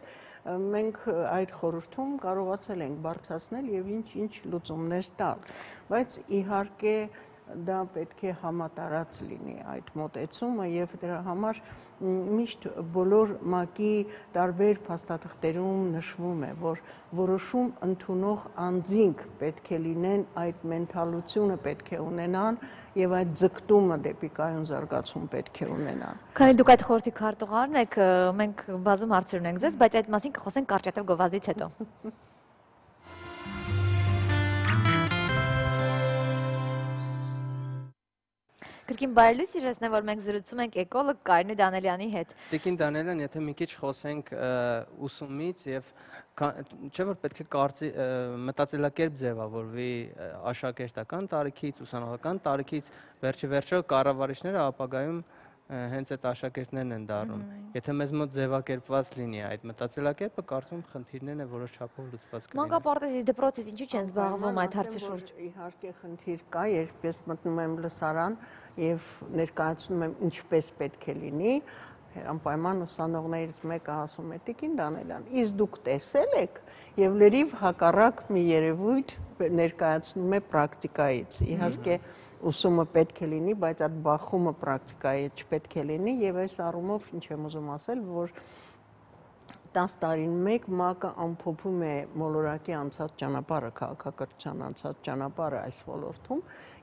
մենք այդ խորհրդում կարողացել ենք բարձրացնել եւ ինչ լուծումներ տալ, բայց իհարկե դա պետք է համատարած լինի այդ մոտեցումը եւ դրա համար միշտ բոլոր ՄԱԿ-ի տարբեր փաստաթղթերում նշվում է, որ որոշում ընդունող անձինք պետք է լինեն, այդ մենթալությունը պետք է ունենան եւ այդ ձգտումը դեպի կայուն զարգացում պետք է ունենան։ Քանի դուք այդ խորհրդի քարտուղարն եք, մենք բազում հարցեր ունենք ձեզ, բայց այդ մասին կխոսենք կարճատև գովազդից հետո։ Կրկին բարելույս իժեցնեմ, որ մենք զրուցում ենք էկոլոգ Կարինե Դանելյանի հետ։ Տիկին Դանելյան, եթե մի քիչ խոսենք ուսումից եւ չէ՞ որ պետք է մտածելակերպ ձևավորվի աշակերտական տարիքից, ուսանողական տարիքից, վերջը կառավարիչները ապագայում հենց այդ աշակերտներն են դառնում։ Եթե մեզ մոտ ձևակերպված լինի այդ մտածելակերպը, կարծում խնդիրներն է որոշ չափով լուծված կլինեն։ Մանկապարտեզի դպրոցից ինչու չեն զբաղվում այդ հարցի շուրջ։ Իհարկե խնդիր կա, երբ ես մտնում եմ լսարան եւ ներկայացնում եմ ինչպես պետք է լինի, անպայման ուսանողներից մեկը ասում է Տիկին Դանելյան, իսկ դուք տեսել եք եւ լրիվ հակառակ մի երևույթ ներկայացնում է պրակտիկայից։ Իհարկե ուսումը պետք է լինի, բայց այդ բախումը պրակտիկայի չպետք է լինի եւ այս առումով ինչ եմ ուզում ասել, որ 10 տարին մեկ ՄԱԿ-ը ամփոփում է մոլորակի անցած ճանապարհը, քաղաքակրթության անցած ճանապարհը այս ոլորտում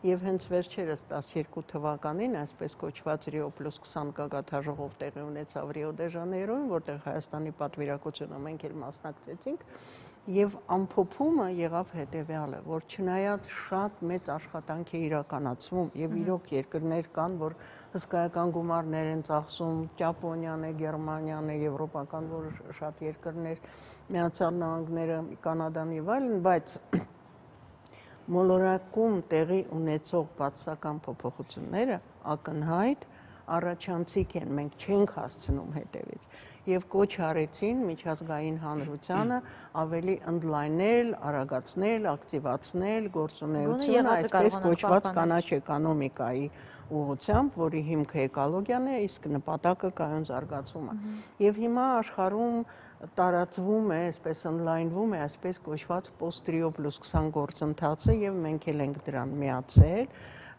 եւ հենց վերջերս 12 թվականին այսպես կոչված Rio +20 գագաթաժողով տեղի ունեցավ Ռիո դե Ժանեյրոյում, որտեղ Հայաստանի պատվիրակությունը մենք էլ մասնակցեցինք եւ ամփոփումը եղավ հետեւյալը, որ չնայած շատ մեծ աշխատանք է իրականացվում եւ իրոք երկրներ կան, որ հսկայական գումարներ են ծախսում, Ճապոնիան է, Գերմանիան է, եվրոպական որ շատ երկրներ, Միացյալ Նահանգները, Կանադան եւ այլն, բայց մոլորակում տեղի ունեցող բացասական փոփոխությունները ակնհայտ առաջանցիկ են, մենք չենք հասցնում հետևից եւ կոչ արեցին միջազգային հանրությանը ավելի ընդլայնել, արագացնել, ակտիվացնել գործունեությունը այսպես կոչված կանաչ էկոնոմիկայի ուղղությամբ, որի հիմքը էկոլոգիան է, իսկ նպատակը կայուն զարգացումը։ Եվ հիմա աշխարհում տարածվում է, այսպես ընդլայնվում է այսպես կոչված post Rio +20 գործընթացը եւ մենք էլ ենք դրան միացել։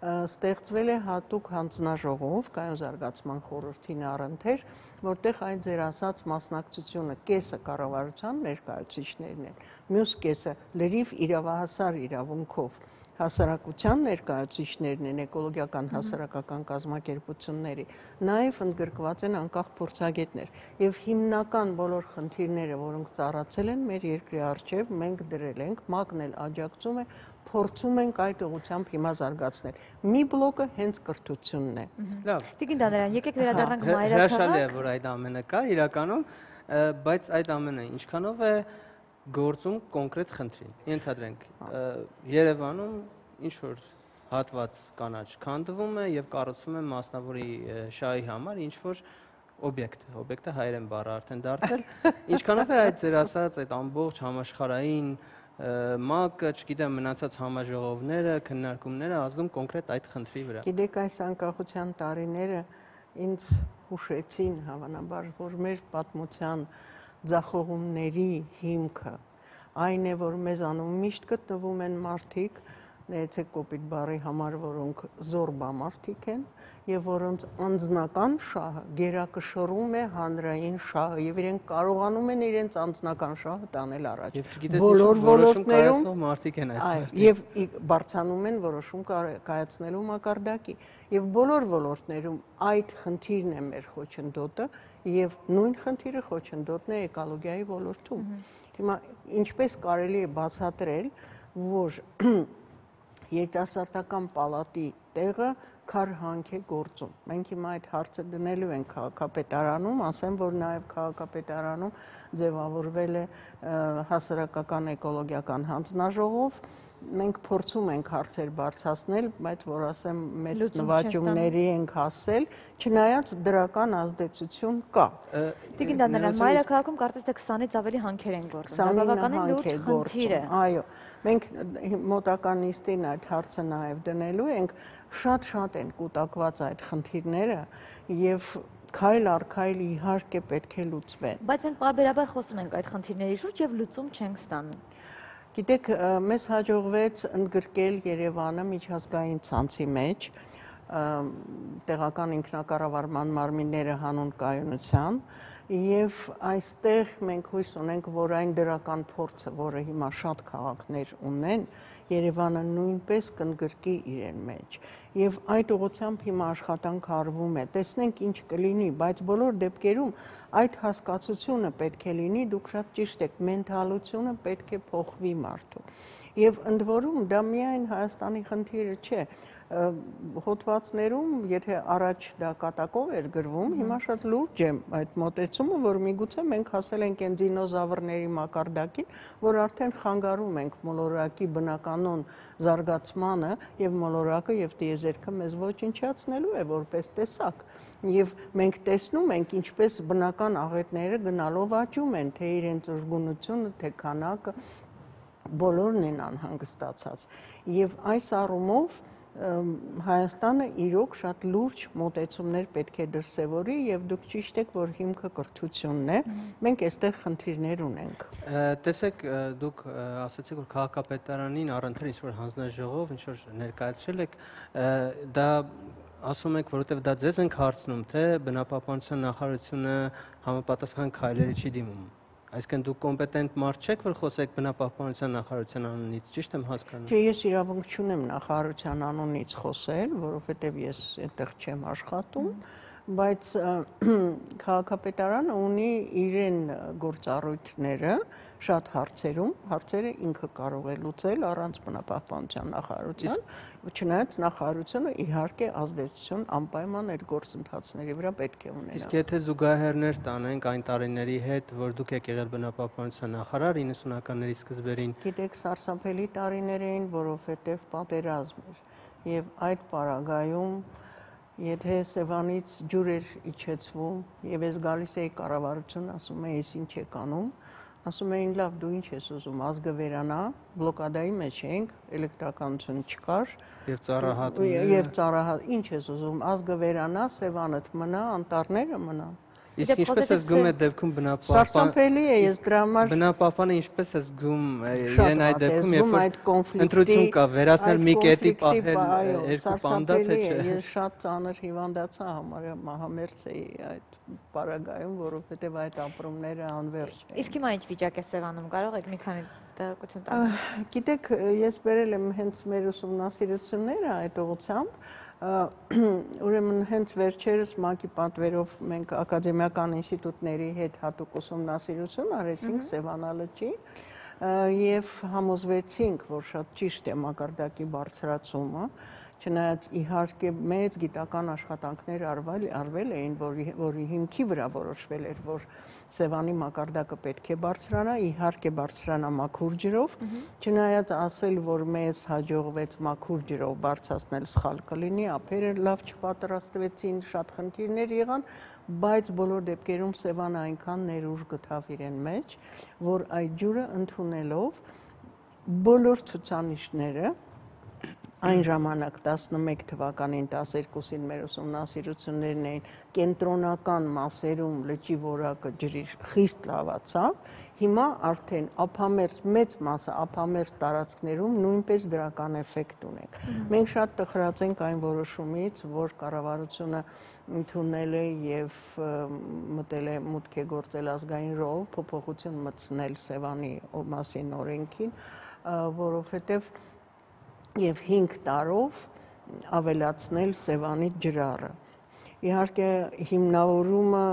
ստեղծվել է հատուկ հանձնաժողով կայուն զարգացման խորհրդին առընթեր, որտեղ այդ ձեր ասած մասնակցությունը կեսը կառավարության ներկայացուցիչներն են, մյուս կեսը լրիվ իրավահասար իրավունքով հասարակության ներկայացուցիչներն են, էկոլոգիական հասարակական կազմակերպությունների, նաև ընդգրկված են անկախ փորձագետներ եւ հիմնական բոլոր խնդիրները, որոնք ծառացել են մեր երկրի առջև, մենք դրել ենք, ՄԱԿ-ն էլ աջակցում է, փորձում ենք այդ ուղղությամբ հիմա զարգացնել։ Մի բլոկը հենց կրթությունն է։ Լավ։ Տիկին Դանարյան, եկեք վերադառնանք մայրաքաղաք։ Հրաշալի է, որ այդ ամենը կա իրականում, բայց այդ ամենը ինչքանով է գործում կոնկրետ խնդրին։ Ենթադրենք, Երևանում ինչ որ հատված կանաչ քանդվում է եւ կառուցվում է մասնավորի շահի համար ինչ որ օբյեկտը հայերեն բառը արդեն դարձել, ինչքանով է այդ ձեր ասած այդ ամբողջ համաշխարհային ՄԱԿ-ը, չգիտեմ, մնացած համաժողովները, քննարկումները ազդում կոնկրետ այդ խնդրի վրա։ Գիտեք, այս անկախության տարիները ինձ հուշեցին հավանաբար, որ մեր պատմության ձախողումների հիմքը այն է, որ մեզանում միշտ գտնվում են մարդիկ, ներեցեք կոպիտ բառի համար, որոնք զորբամարտիկ են եւ որոնց անձնական շահը գերակշռում է հանրային շահը եւ իրենք կարողանում են իրենց անձնական շահը տանել առաջ։ Բոլոր ոլորտներում մարդիկ են այդ։ Եվ բարձանում են որոշում կայացնելու մակարդակի եւ բոլոր ոլորտներում այդ խնդիրն է մեր խոչընդոտը եւ նույն խնդիրը խոչընդոտն է էկոլոգիայի ոլորտում։ Հիմա ինչպես կարելի է բացատրել, որ երիտասարդական պալատի տեղը քարհանք է գործում։ Մենք հիմա այդ հարցը դնելու ենք քաղաքապետարանում, ասեմ, որ նաև քաղաքապետարանում ձևավորվել է հասարակական էկոլոգիական հանձնաժողով։ Մենք փորձում ենք հարցեր բարձրացնել, բայց որ ասեմ մեծ նվաճումների ենք հասել, չնայած դրական ազդեցություն կա։ Տիկին Դանարյան, մայրաքաղաքում կարծես թե 20-ից ավելի հանքեր են գործում։ Բավականին լուրջ խնդիր է։ Այո, մենք մոտական նիստին այդ հարցը նաև դնելու ենք, շատ են կուտակված այդ խնդիրները եւ քայլ առ քայլ իհարկե պետք է լուծվեն։ Բայց մենք պարբերաբար խոսում ենք այդ խնդիրների շուրջ եւ լուծում չենք ստանում։ Գիտեք, մեզ հաջողվեց ընդգրկել Երևանը միջազգային ցանցի մեջ, տեղական ինքնակառավարման մարմինները հանուն կայունության եւ այստեղ մենք հույս ունենք, որ այն դրական փորձը, որը հիմա շատ քաղաքներ ունեն, Երևանը նույնպես կընդգրկի իրեն մեջ եւ այդ ուղղությամբ հիմա աշխատանք արվում է։ Տեսնենք ինչ կլինի, բայց բոլոր դեպքերում այդ հասկացությունը պետք է լինի, դուք շատ ճիշտ եք, մենթալությունը պետք է փոխվի մարդու։ Եվ ընդ որում դա միայն Հայաստանի խնդիրը չէ, հոդվածներում, եթե առաջ դա կատակով էր գրվում, հիմա շատ լուրջ է այդ մոտեցումը, որ միգուցե մենք հասել ենք այն դինոզավրների մակարդակին, որ արդեն խանգարում ենք մոլորակի բնականոն զարգացմանը եւ մոլորակը եւ տիեզերքը մեզ ոչնչացնելու է որպես տեսակ։ Եվ մենք տեսնում ենք ինչպես բնական աղետները գնալով աճում են, թե իրենց ուժգունությունը, թե քանակը, բոլորն են անհանգստացած։ Եվ այս առումով Հայաստանը իրոք շատ լուրջ մոտեցումներ պետք է դրսևորի եւ դուք ճիշտ եք, որ հիմքը կրթությունն է, մենք այստեղ խնդիրներ ունենք։ Տեսեք, դուք ասացիք, որ քաղաքապետարանին առընթեր ինչ-որ հանձնաժողով, ինչ-որ ներկայացրել եք, դա ասում եք, որովհետև դա ձեզ ենք հարցնում, թե բնապահպանության նախարարությունը համապատասխան քայլերի չի դիմում։ Այսինքն դուք կոմպետենտ մարդ չեք, որ խոսեք բնապահպանության նախարարության անունից, ճիշտ եմ հասկանում։ Չէ, ես իրավունք չունեմ նախարարության անունից խոսել, որովհետև ես այդտեղ չեմ աշխատում, բայց քաղաքապետարանը ունի իրեն գործառույթները շատ հարցերում, հարցերը ինքը կարող է լուծել առանց բնապահպանության նախարարության, չնայած նախարարությունը իհարկե ազդեցություն անպայման այդ գործընթացների վրա պետք է ունենա։ Իսկ եթե զուգահեռներ տանենք այն տարիների հետ, որ դուք եք եղել բնապահպանության նախարար 90-ականների սկզբերին։ Գիտեք, սարսափելի տարիներ էին, որովհետև պատերազմ էր, եւ այդ պարագայում եթե Սևանից ջուր էր իջեցվում եւ ես գալիս էի կառավարություն, ասում էի, ես ինչ եք անում, ասում էին, լավ, դու ինչ ես ուզում, ազգը վերանա, բլոկադայի մեջ էինք, էլեկտրականություն չկար եւ ծառահատում, ինչ ես ուզում, ազգը վերանա, Սևանդ մնա, անտառները մնան։ Իսկ ինչպես է զգում է դեպքում Սարսափելի է, ես դրա համար բնապահպանը ինչպես է զգում իրեն այդ դեպքում, երբ որ ընտրություն կա, վերացնել մի կետի պահել երկու պանդա, թե չէ։ Ես շատ ծանր հիվանդացա, համարյա մահամերձ էի այդ պարագայում, որովհետև այդ ապրումները անվերջ էին։ Իսկ հիմա ինչ վիճակ է Սևանում, կարող եք մի քանի տեղեկություն տալ։ Գիտեք, ես բերել եմ հենց մեր ուսումնասիրությունները այդ ուղղությամբ, ուրեմն հենց վերջերս ՄԱԿ-ի պատվերով մենք ակադեմիական ինստիտուտների հետ հատուկ ուսումնասիրություն արեցինք Սևանալճի եւ համոզվեցինք, որ շատ ճիշտ է մակարդակի բարձրացումը, չնայած իհարկե մեծ գիտական աշխատանքներ արվել էին, որի հիմքի վրա որոշվել էր, որ Սևանի մակարդակը պետք է բարձրանա, իհարկե բարձրանա մաքուր ջրով, չնայած ասել, որ մեզ հաջողվեց մաքուր ջրով բարձրացնել սխալ կլինի, ափերը լավ չպատրաստվեցին, շատ խնդիրներ եղան, բայց բոլոր դեպքերում Սևանը այնքան ներուժ գտավ իրեն մեջ, որ այդ ջուրը ընդունելով բոլոր ցուցանիշները այն ժամանակ 11 թվականին 12-ին մեր ուսումնասիրություններն էին կենտրոնական մասերում լճի որակը ջրի խիստ լավացավ, հիմա արդեն ափամերձ մեծ մասը ափամերձ տարածքներում նույնպես դրական էֆեկտ ունենք։ Մենք շատ տխրած ենք այն որոշումից, որ կառավարությունը ընդունել է եւ մտել է մուտք է գործել ազգային ժողով փոփոխություն մտցնել Սևանի մասին օրենքին, որովհետեւ եւ 5 տարով ավելացնել Սևանի ջրառը։ Իհարկե հիմնավորումը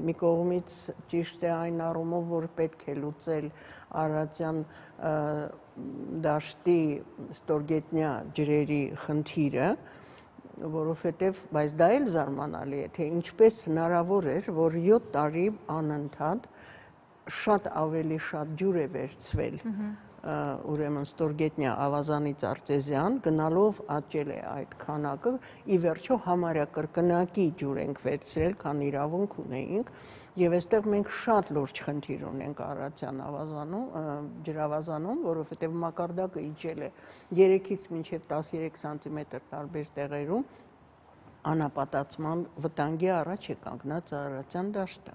մի կողմից ճիշտ է այն առումով, որ պետք է լուծել Արարատյան դաշտի ստորգետնյա ջրերի խնդիրը, որովհետև բայց դա էլ զարմանալի է, թե ինչպես հնարավոր էր, որ 7 տարի անընդհատ շատ ավելի շատ ջուր է վերցվել ուրեմն ստորգետնյա ավազանից արտեզյան գնալով աճել է այդ քանակը ի վերջո համարյա կրկնակի ջուր ենք վերցրել, քան իրավունք ունեինք եւ այստեղ մենք շատ լուրջ խնդիր ունենք Արարատյան ջրավազանում, որովհետեւ մակարդակը իջել է 3-ից մինչեւ 13 սանտիմետր տարբեր տեղերում անապատացման վտանգի առաջ է կանգնած Արարատյան դաշտը։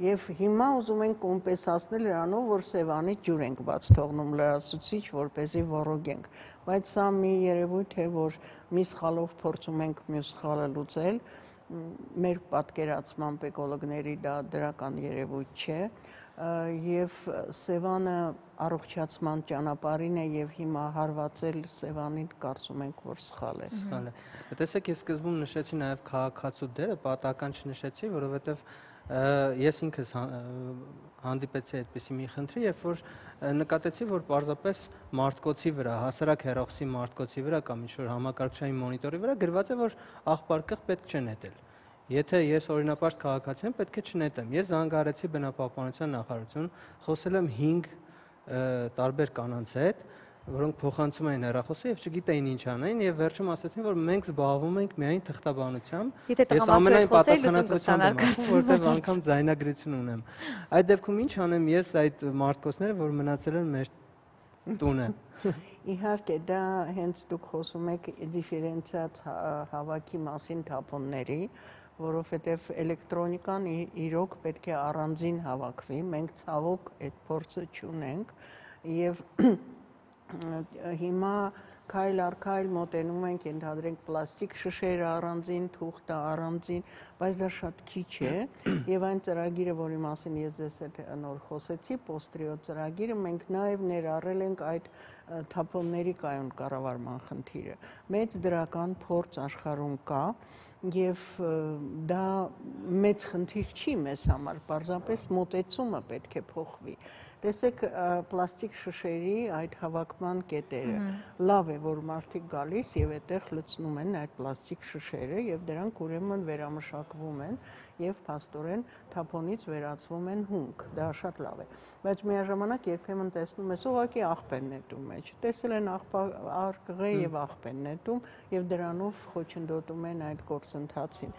Եվ հիմա ուզում ենք կոմպենսացնել նրանով, որ Սևանից ջուր ենք բաց թողնում լրացուցիչ, որպեսզի ոռոգենք։ Բայց սա մի երևույթ է, որ մի սխալով փորձում ենք մյուս սխալը լուծել, մեր պատկերացմամբ էկոլոգների դա դրական երևույթ չէ, եւ Սևանը առողջացման ճանապարհին է եւ հիմա հարվածել Սևանին կարծում ենք, որ սխալ է։ Սխալ է։ Տեսեք, ես սկզբում նշեցի նաեւ քաղաքացու դերը, պատահական չնշեցի, որովհետեւ ես ինքս հանդիպեցի այդպիսի մի խնդրի, երբ որ նկատեցի, որ պարզապես մարտկոցի վրա, հասարակ հեռախոսի մարտկոցի վրա կամ ինչ-որ համակարգչային մոնիտորի վրա գրված է, որ աղբարկղ պետք չէ նետել։ Եթե ես օրինապաշտ քաղաքացի եմ, պետք է չնետեմ։ Ես զանգահարեցի բնապահպանության նախարարություն, խոսել եմ 5 տարբեր կանանց հետ, որոնք փոխանցում էին հեռախոսը եւ չգիտեին ինչ անեն եւ վերջում ասացին, որ մենք զբաղվում ենք միայն թղթաբանությամբ։ Ես ամենայն պատասխանատվությամբ եմ ասում, որտեղ անգամ ձայնագրություն ունեմ։ Այդ դեպքում ինչ անեմ ես այդ մարտկոցները, որ մնացել են մեր տունը։ Իհարկե դա հենց դուք խոսում եք դիֆերենցիաց հավաքի մասին թափոնների, որովհետև էլեկտրոնիկան իրոք պետք է առանձին հավաքվի, մենք ցավոք այդ փորձը չունենք եւ հիմա քայլ առ քայլ մոտենում ենք, ենթադրենք պլաստիկ շշերը առանձին, թուղթը առանձին, բայց դա շատ քիչ է եւ այն ծրագիրը, որի մասին ես ձեզ հետ նոր խոսեցի, Postriot ծրագիրը, մենք նաեւ ներառել ենք այդ թափոնների կայուն կառավարման խնդիրը։ Մեծ դրական փորձ աշխարհում կա եւ դա մեծ խնդիր չի մեզ համար, պարզապես մոտեցումը պետք է փոխվի։ Տեսեք, պլաստիկ շշերի այդ հավաքման կետերը, լավ է, որ մարդիկ գալիս եւ այդտեղ լցնում են այդ պլաստիկ շշերը եւ դրանք ուրեմն վերամշակվում են եւ փաստորեն թափոնից վերածվում են հումք, դա շատ լավ է, բայց միաժամանակ երբեմն տեսնում ես ուղղակի աղբեն նետում մեջ, տեսել են աղբարկղը եւ աղբեն նետում եւ դրանով խոչընդոտում են այդ գործընթացին։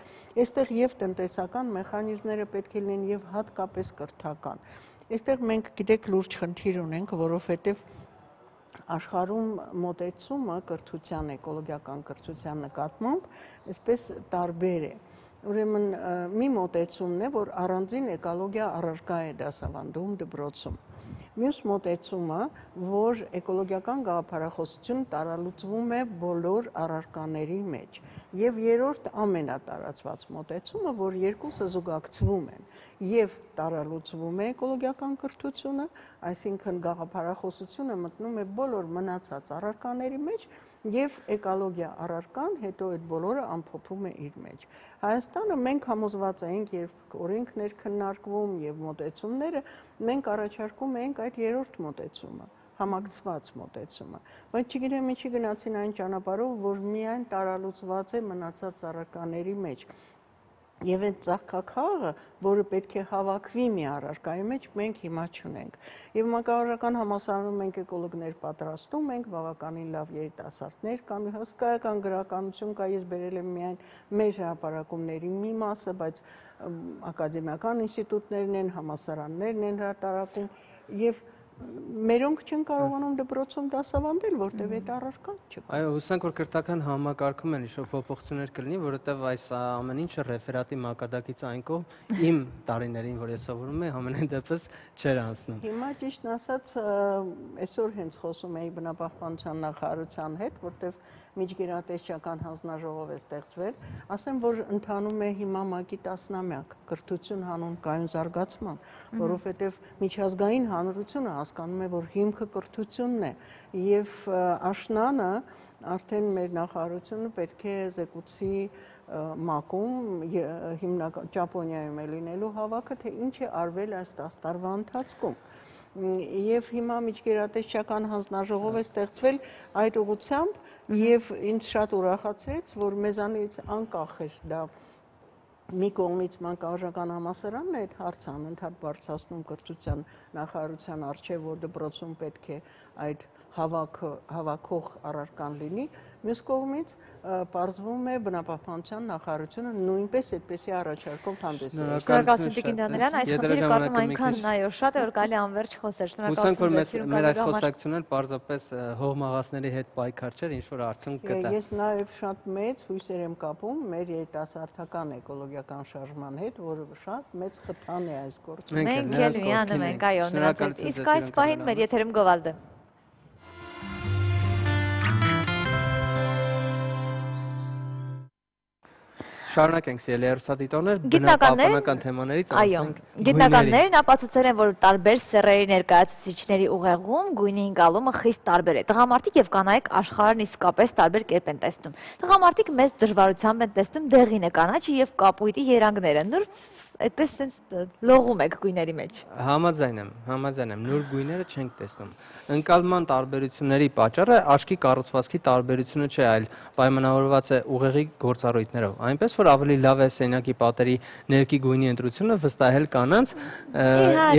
Այստեղ եւ տնտեսական մեխանիզմները պետք է լինեն եւ հատկապես կրթական։ Այստեղ մենք գիտեք լուրջ խնդիր ունենք, որովհետեւ աշխարհում մոտեցումը կրթության, էկոլոգիական կրթության նկատմամբ այսպես տարբեր է։ ուրեմն մի մոտեցումն է, որ առանձին էկոլոգիա առարկա է դասավանդում դպրոցում։ Մյուս մոտեցումը, որ էկոլոգիական գաղափարախոսությունը տարալուծվում է բոլոր առարկաների մեջ։ Եվ երրորդ ամենատարածված մոտեցումը, որ երկուսը զուգակցվում են եւ տարալուծվում է էկոլոգիական կրթությունը, այսինքն գաղափարախոսությունը մտնում է բոլոր մնացած առարկաների մեջ եւ էկոլոգիա առարկան հետո այդ բոլորը ամփոփում է իր մեջ։ Հայաստանը մենք համոզված ենք, երբ օրենքներ քննարկվում եւ մոտեցումները, մենք առաջարկում ենք այդ երրորդ մոտեցումը, համակցված մոտեցումը, բայց չգիտեմ ինչի գնացին այն ճանապարհով, որ միայն տարալուծված է մնացած առարկաների մեջ։ Եվ այդ ծաղկաքաղը, որը պետք է հավաքվի մի առարկայի մեջ, մենք հիմա չունենք։ Եվ մանկավարժական համալսարանում մենք էկոլոգներ պատրաստում ենք, բավականին լավ երիտասարդներ կան, հսկայական գրականություն կա, ես բերել եմ միայն մեր հրապարակումների մի մասը, բայց ակադեմիական ինստիտուտներն են, համալսարաններն են հրատարակում եւ մերոնք չեն կարողանում դպրոցում դասավանդել, որտեղ այդ առարկան չկա։ Այո, հուսանք, որ կրթական համակարգում են ինչ-որ փոփոխություններ կլինի, որովհետև այս ամեն ինչը ռեֆերատի մակարդակից այն կողմ իմ տարիներին, որ ես սովորում եմ, ամենայն դեպս չէր անցնում։ Հիմա ճիշտն ասած, այսօր հենց խոսում էի բնապահպանության նախարարության հետ, որտեղ միջգերատեսչական հանձնաժողով է ստեղծվել, ասեմ, որ ընթանում է հիմա ՄԱԿ-ի 10-ամյակ կրթություն հանուն կայուն զարգացման, որովհետև միջազգային հանրությունը հասկանում է, որ հիմքը կրթությունն է, եւ աշնանը արդեն մեր նախարարությունը պետք է զեկուցի ՄԱԿ-ում հիմնական Ճապոնիայում է լինելու հավաքը, թե ինչ է արվել այս 10 տարվա ընթացքում։ Եվ հիմա միջգերատեսչական հանձնաժողով է ստեղծվել այդ ուղղությամբ եւ ինձ շատ ուրախացրեց, որ մեզանից անկախ էր դա մի կողմից մանկավարժական համալսարանն է այդ հարցը անընդհատ բարձրացնում կրթության նախարարության առջև, որ դպրոցում պետք է այդ հավաքող առարկան լինի, մյուս կողմից պարզվում է բնապահպանության նախարարությունը նույնպես այդպեսի առաջարկով հանդես է։ Շնորհակալություն Տիկին Դանելյան, այս խնդիրը կարծում այնքան այո շատ է, որ կարելի անվերջ խոսել։ Շնորհակալություն։ Հուսանք, որ մեր այս խոսակցությունն էլ պարզապես հողմաղացների հետ պայքար չէր, ինչ որ արդյունք կտա։ Ես նաև շատ մեծ հույսեր եմ կապում մեր երիտասարդական էկոլոգիական շարժման հետ, որը շատ մեծ խթան է այս գործում։ Մենք էլ միանում ենք, այո, նրանց հետ։ Իսկ այս պահին մեր եթերում Գովալդը։ Շարունակենք սիրելի հեռուստադիտողներ, բնապահպանական թեմաներից անցնենք գույներին։ Գիտնականներն ապացուցել են, որ տարբեր սեռերի ներկայացուցիչների ուղեղում գույնի ընկալումը խիստ տարբեր է։ Տղամարդիկ եւ կանայք աշխարհն իսկապես տարբեր կերպ են տեսնում։ Տղամարդիկ մեծ դժվարությամբ են տեսնում դեղինը, կանաչը եւ կապույտի երանգները։ Նուրբ այդպես sense լողում եք գույների մեջ։ Համաձայն եմ, նոր գույները չենք տեսնում։ Ընկալման տարբերությունների պատճառը աչքի կառուցվածքի տարբերությունը չէ, այլ պայմանավորված է ուղեղի գործառույթներով։ Այնպես որ ավելի լավ է սենյակի պատերի ներքի գույնի ընտրությունը վստահել կանանց,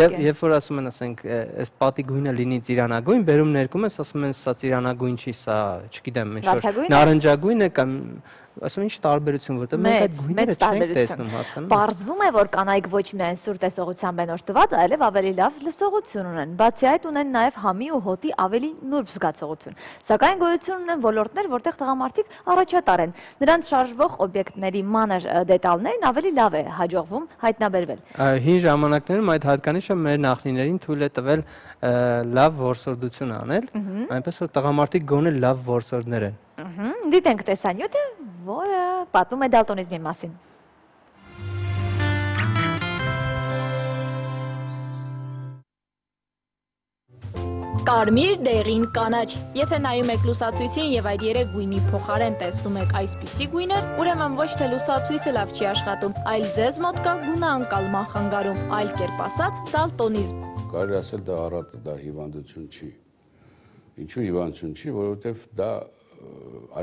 եւ երբ որ ասում են, ասենք, այս պատի գույնը լինի ծիրանագույն, բերում ներկում ես, ասում են, սա ծիրանագույն չի, սա, չգիտեմ, ինչ-որ նարնջագույն է կամ ասում ինչ տարբերություն, որտեղ մենք այդ գույները չենք տեսնում, հասկանում եք։ Պարզվում է, որ կանայք ոչ միայն սուր տեսողությամբ են օժտված, այլև ավելի լավ լսողություն ունեն։ Բացի այդ ունեն նաև համի ու հոտի ավելի նուրբ զգացողություն։ Սակայն գոյություն ունեն ոլորտներ, որտեղ տղամարդիկ առաջատար են։ Նրանց շարժվող օբյեկտների մանր դետալներն ավելի լավ է հաջողվում հայտնաբերվել։ Հին ժամանակներում այդ հատկանիշը մեր նախնիներին թույլ է տվել լավ որսորդություն անել, այնպես որ տղամարդիկ գոնե լավ որսորդներ են։ Դիտենք տեսանյութը, որը պատմում է դալտոնիզմի մասին։ Կարմիր, դեղին, կանաչ։ Եթե նայում եք լուսացույցին եւ այդ երեք գույնի փոխարեն տեսնում եք այսպիսի գույներ, ուրեմն ոչ թե լուսացույցը լավ չի աշխատում, այլ ձեզ մոտ կա գունաընկալման խանգարում, այլ կերպ ասած, դալտոնիզմ։ Կարելի ասել դա առատը դա հիվանդություն չի։ Ինչու հիվանդություն չի, որովհետեւ դա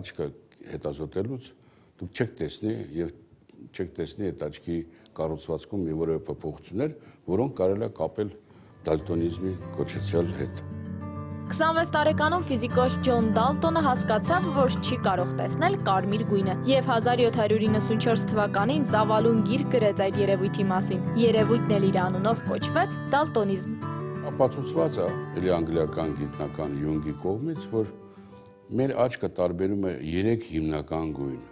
աչքը հետազոտելուց դուք չեք տեսնի եւ չեք տեսնի այդ աչքի կառուցվածքում մի որևէ փոփոխություններ, որոնք կարելի է կապել դալտոնիզմի կոչեցյալ հետ։ 26 տարեկանում ֆիզիկոս Ջոն Դալտոնը հասկացավ, որ չի կարող տեսնել կարմիր գույնը եւ 1794 թվականին ծավալուն գիրք գրեց այդ երևույթի մասին։ Երևույթն էլ իր անունով կոչվեց դալտոնիզմ։ Ապացուցված է էլի անգլիական գիտնական Յունգի կողմից, որ մեր աչքը տարբերում է 3 հիմնական գույն։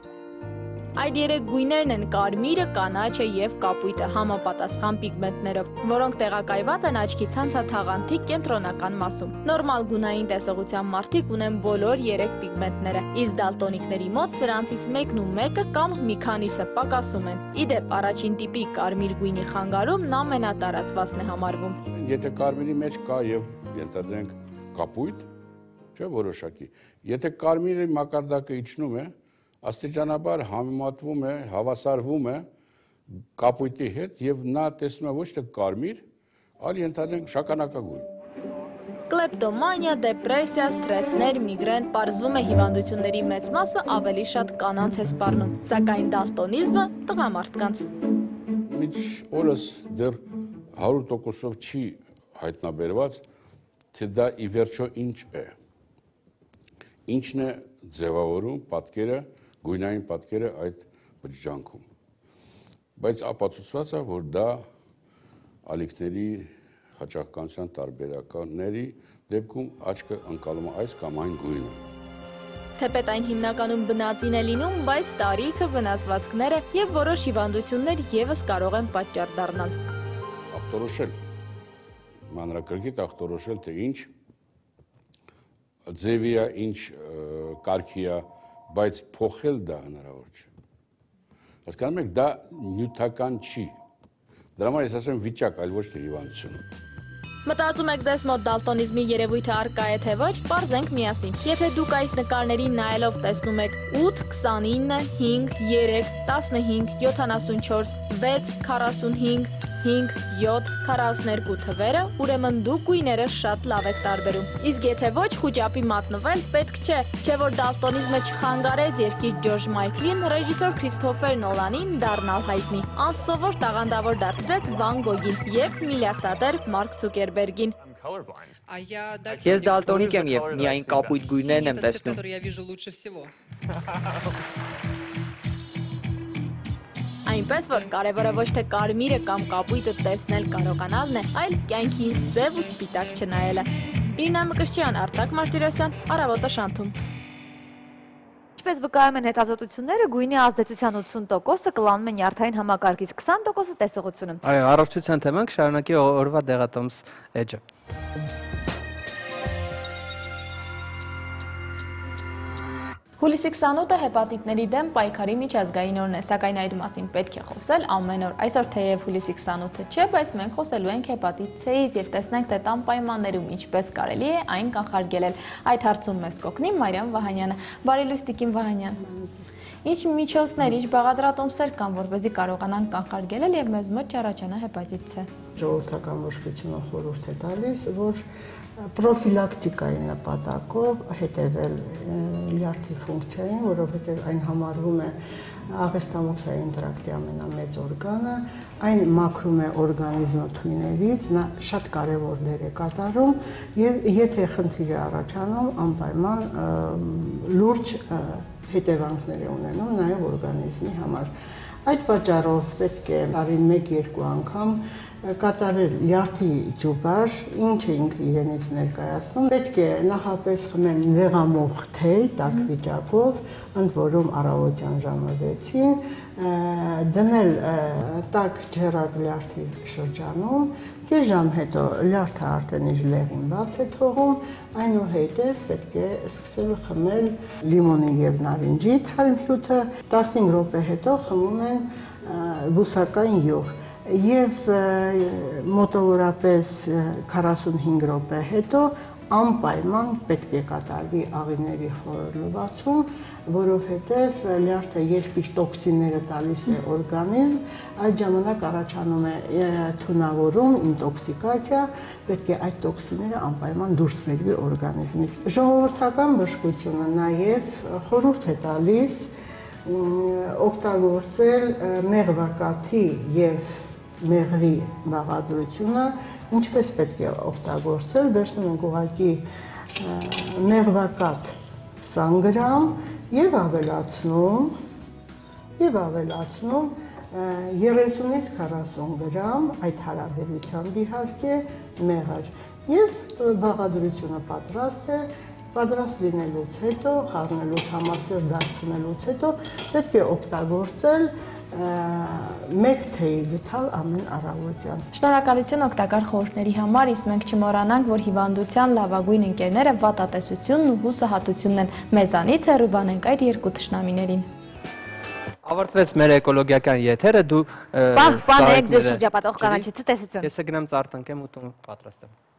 Այդ երեք գույներն են կարմիրը, կանաչը եւ կապույտը համապատասխան պիգմենտներով, որոնք տեղակայված են աչքի ցանցաթաղանթի կենտրոնական մասում։ Նորմալ գունային տեսողության մարդիկ ունեն բոլոր 3 պիգմենտները, իսկ դալտոնիկների մոտ սրանցից մեկն ու մեկը կամ մի քանիսը պակասում են։ Իդեպ առաջին տիպի կարմիր գույնի խանգարումն ամենատարածվածն է համարվում։ Եթե կարմիրի մեջ կա եւ ենթադրենք կապույտ, չէ՞ որոշակի։ Եթե կարմիրի մակարդակը իջնում է, աստիճանաբար համեմատվում է, հավասարվում է կապույտի հետ եւ նա տեսնում է ոչ թե կարմիր, այլ ենթադրենք շագանակագույն։ Կլեպտոմանիա, դեպրեսիա, սթրեսներ, միգրեն, պարզվում է հիվանդությունների մեծ մասը ավելի շատ կանանց է սպառնում, սակայն դալտոնիզմը տղամարդկանց։ Մինչ օրս դեռ 100%-ով չի հայտնաբերված, թե դա ի վերջո ինչ է։ Ինչն է ձևավորում պատկերը, գույնային պատկերը այդ բջջանքում։ Բայց ապացուցված է, որ դա ալիքների հաճախականության տարբերականների դեպքում աչքը ընկալում է այս կամ այն գույնը։ Թեպետ այն հիմնականում բնածին է լինում, բայց տարիքը, վնասվածքները եւ որոշ հիվանդություններ եւս կարող են պատճառ դառնալ։ Ախտորոշել, մանրակրկիտ ախտորոշել, թե ինչ ձևի է, ինչ կարգի է, բայց փոխել դա հնարավոր չէ։ Հասկանում եք, դա նյութական չի։ Դրա համար ես ասեմ վիճակ, այլ ոչ թե հիվանդություն։ Մտածում եք ձեզ մոտ դալտոնիզմի երևույթը առկա է թե ոչ, պարզենք միասին։ Եթե դուք այս նկարներին նայելով տեսնում եք 8, 29, 5, 3, 15, 74, 6, 45, 5, 7, 42 թվերը, ուրեմն դուք գույները շատ լավ եք տարբերում։ Իսկ եթե ոչ խուճապի մատնվել, պետք չէ որ դալտոնիզմը չխանգարեց երկիր Ջորջ Մայքլին, ռեժիսոր Քրիստոֆեր Նոլանին դառնալ հայտնի, անսովոր տաղանդավոր դարձրեց Վան Գոգին եւ միլիարդատեր Մարկ Ցուկերբերգին։ Ես դալտոնիկ եմ եւ միայն կապույտ գույներն եմ տեսնում։ Այնպես որ կարևորը ոչ թե կարմիրը կամ կապույտը տեսնել կարողանալն է, այլ կյանքի սև ու սպիտակ չնայելը։ Իրինա Մկրտչյան, Արտակ Մարտիրոսյան, Առավոտը Շանթում։ Ինչպես վկայում են հետազոտությունները, գույնի ազդեցության 80%-ը կլանում է նյարդային համակարգից, 20%-ը տեսողությունը։ Այո, առողջության թեման կշարունակի օրվա դեղատոմս էջը։ Հուլիսի 28-ը հեպատիտների դեմ պայքարի միջազգային օրն է, սակայն այդ մասին պետք է խոսել ամեն օր։ Այսօր թեև հուլիսի 28-ը չէ, բայց մենք խոսելու ենք հեպատիտ C-ից եւ տեսնենք, թե տան պայմաններում ինչպես կարելի է այն կանխարգելել։ Այդ հարցում մեզ կօգնի Մարիամ Վահանյանը։ Բարի լույս, Տիկին Վահանյան։ Ինչ միջոցներ, ինչ բաղադրատոմսեր կան, որպեսզի կարողանան կանխարգելել եւ մեզ մոտ չառաջանա հեպատիտ C։ Ժողովրդական բժշկությունը խորհուրդ է տալիս, որ պրոֆիլակտիկայի նպատակով հետևել լյարդի ֆունկցիային, որովհետև այն համարվում է աղեստամոքսային տրակտի ամենամեծ օրգանը, այն մաքրում է օրգանիզմը թույներից, նա շատ կարևոր դեր է կատարում եւ եթե խնդիր է առաջանում, անպայման լուրջ հետևանքներ է ունենում նաեւ օրգանիզմի համար։ Այդ պատճառով պետք է տարին 1-2 անգամ կատարել լյարդի ջուբար, ինչը ինքը իրենից ներկայացնում, պետք է նախապես խմել վեղամոխ թեյ տաք վիճակով, ընդ որում առավոտյան ժամը 6-ին, դնել տաք ջեռակ լյարդի շրջանում, կես ժամ հետո լյարդը արդեն իր լեղին բաց է թողում, այնուհետև պետք է սկսել խմել լիմոնի եւ նարինջի թարմհյութը, 15 րոպե հետո խմում են բուսակային յուղ։ Եվ մոտավորապես 45 րոպե հետո անպայման պետք է կատարվի աղիների խորլվածում, որովհետև լյարդը երբ իր տոքսինները տալիս է օրգանիզմ, այդ ժամանակ առաջանում է թունավորում, ինտոքսիկացիա, պետք է այդ տոքսինները անպայման դուրս բերվի օրգանիզմից։ Ժողովրդական բժշկությունը նաև խորհուրդ է տալիս օգտագործել մեղվակաթի եւ մեղրի բաղադրությունը, ինչպես պետք է օգտագործել, վերցնում ենք ուղղակի մեղվակաթ 20 գրամ եւ ավելացնում 30-ից 40 գրամ, այդ հարաբերությամբ իհարկե մեղր եւ բաղադրությունը պատրաստ է պատրաստ լինելուց հետո, խառնելուց համասեր դարձնելուց հետո պետք է օգտագործել մեկ թեյի գթալ ամեն առավոտյան։ Շնորհակալություն օգտակար խորհուրդների համար, իսկ մենք չմոռանանք, որ հիվանդության լավագույն ընկերները վատատեսությունն ու հուսահատությունն են։ Մեզանից հեռու բանենք այդ երկու թշնամիներին։ Ավարտվեց մեր էկոլոգիական եթերը, դու Պահպանեք ձեր շրջապատող կանաչիցը տեսություն։ Ես գնամ ծարտնկեմ ու տուն պատրաստեմ։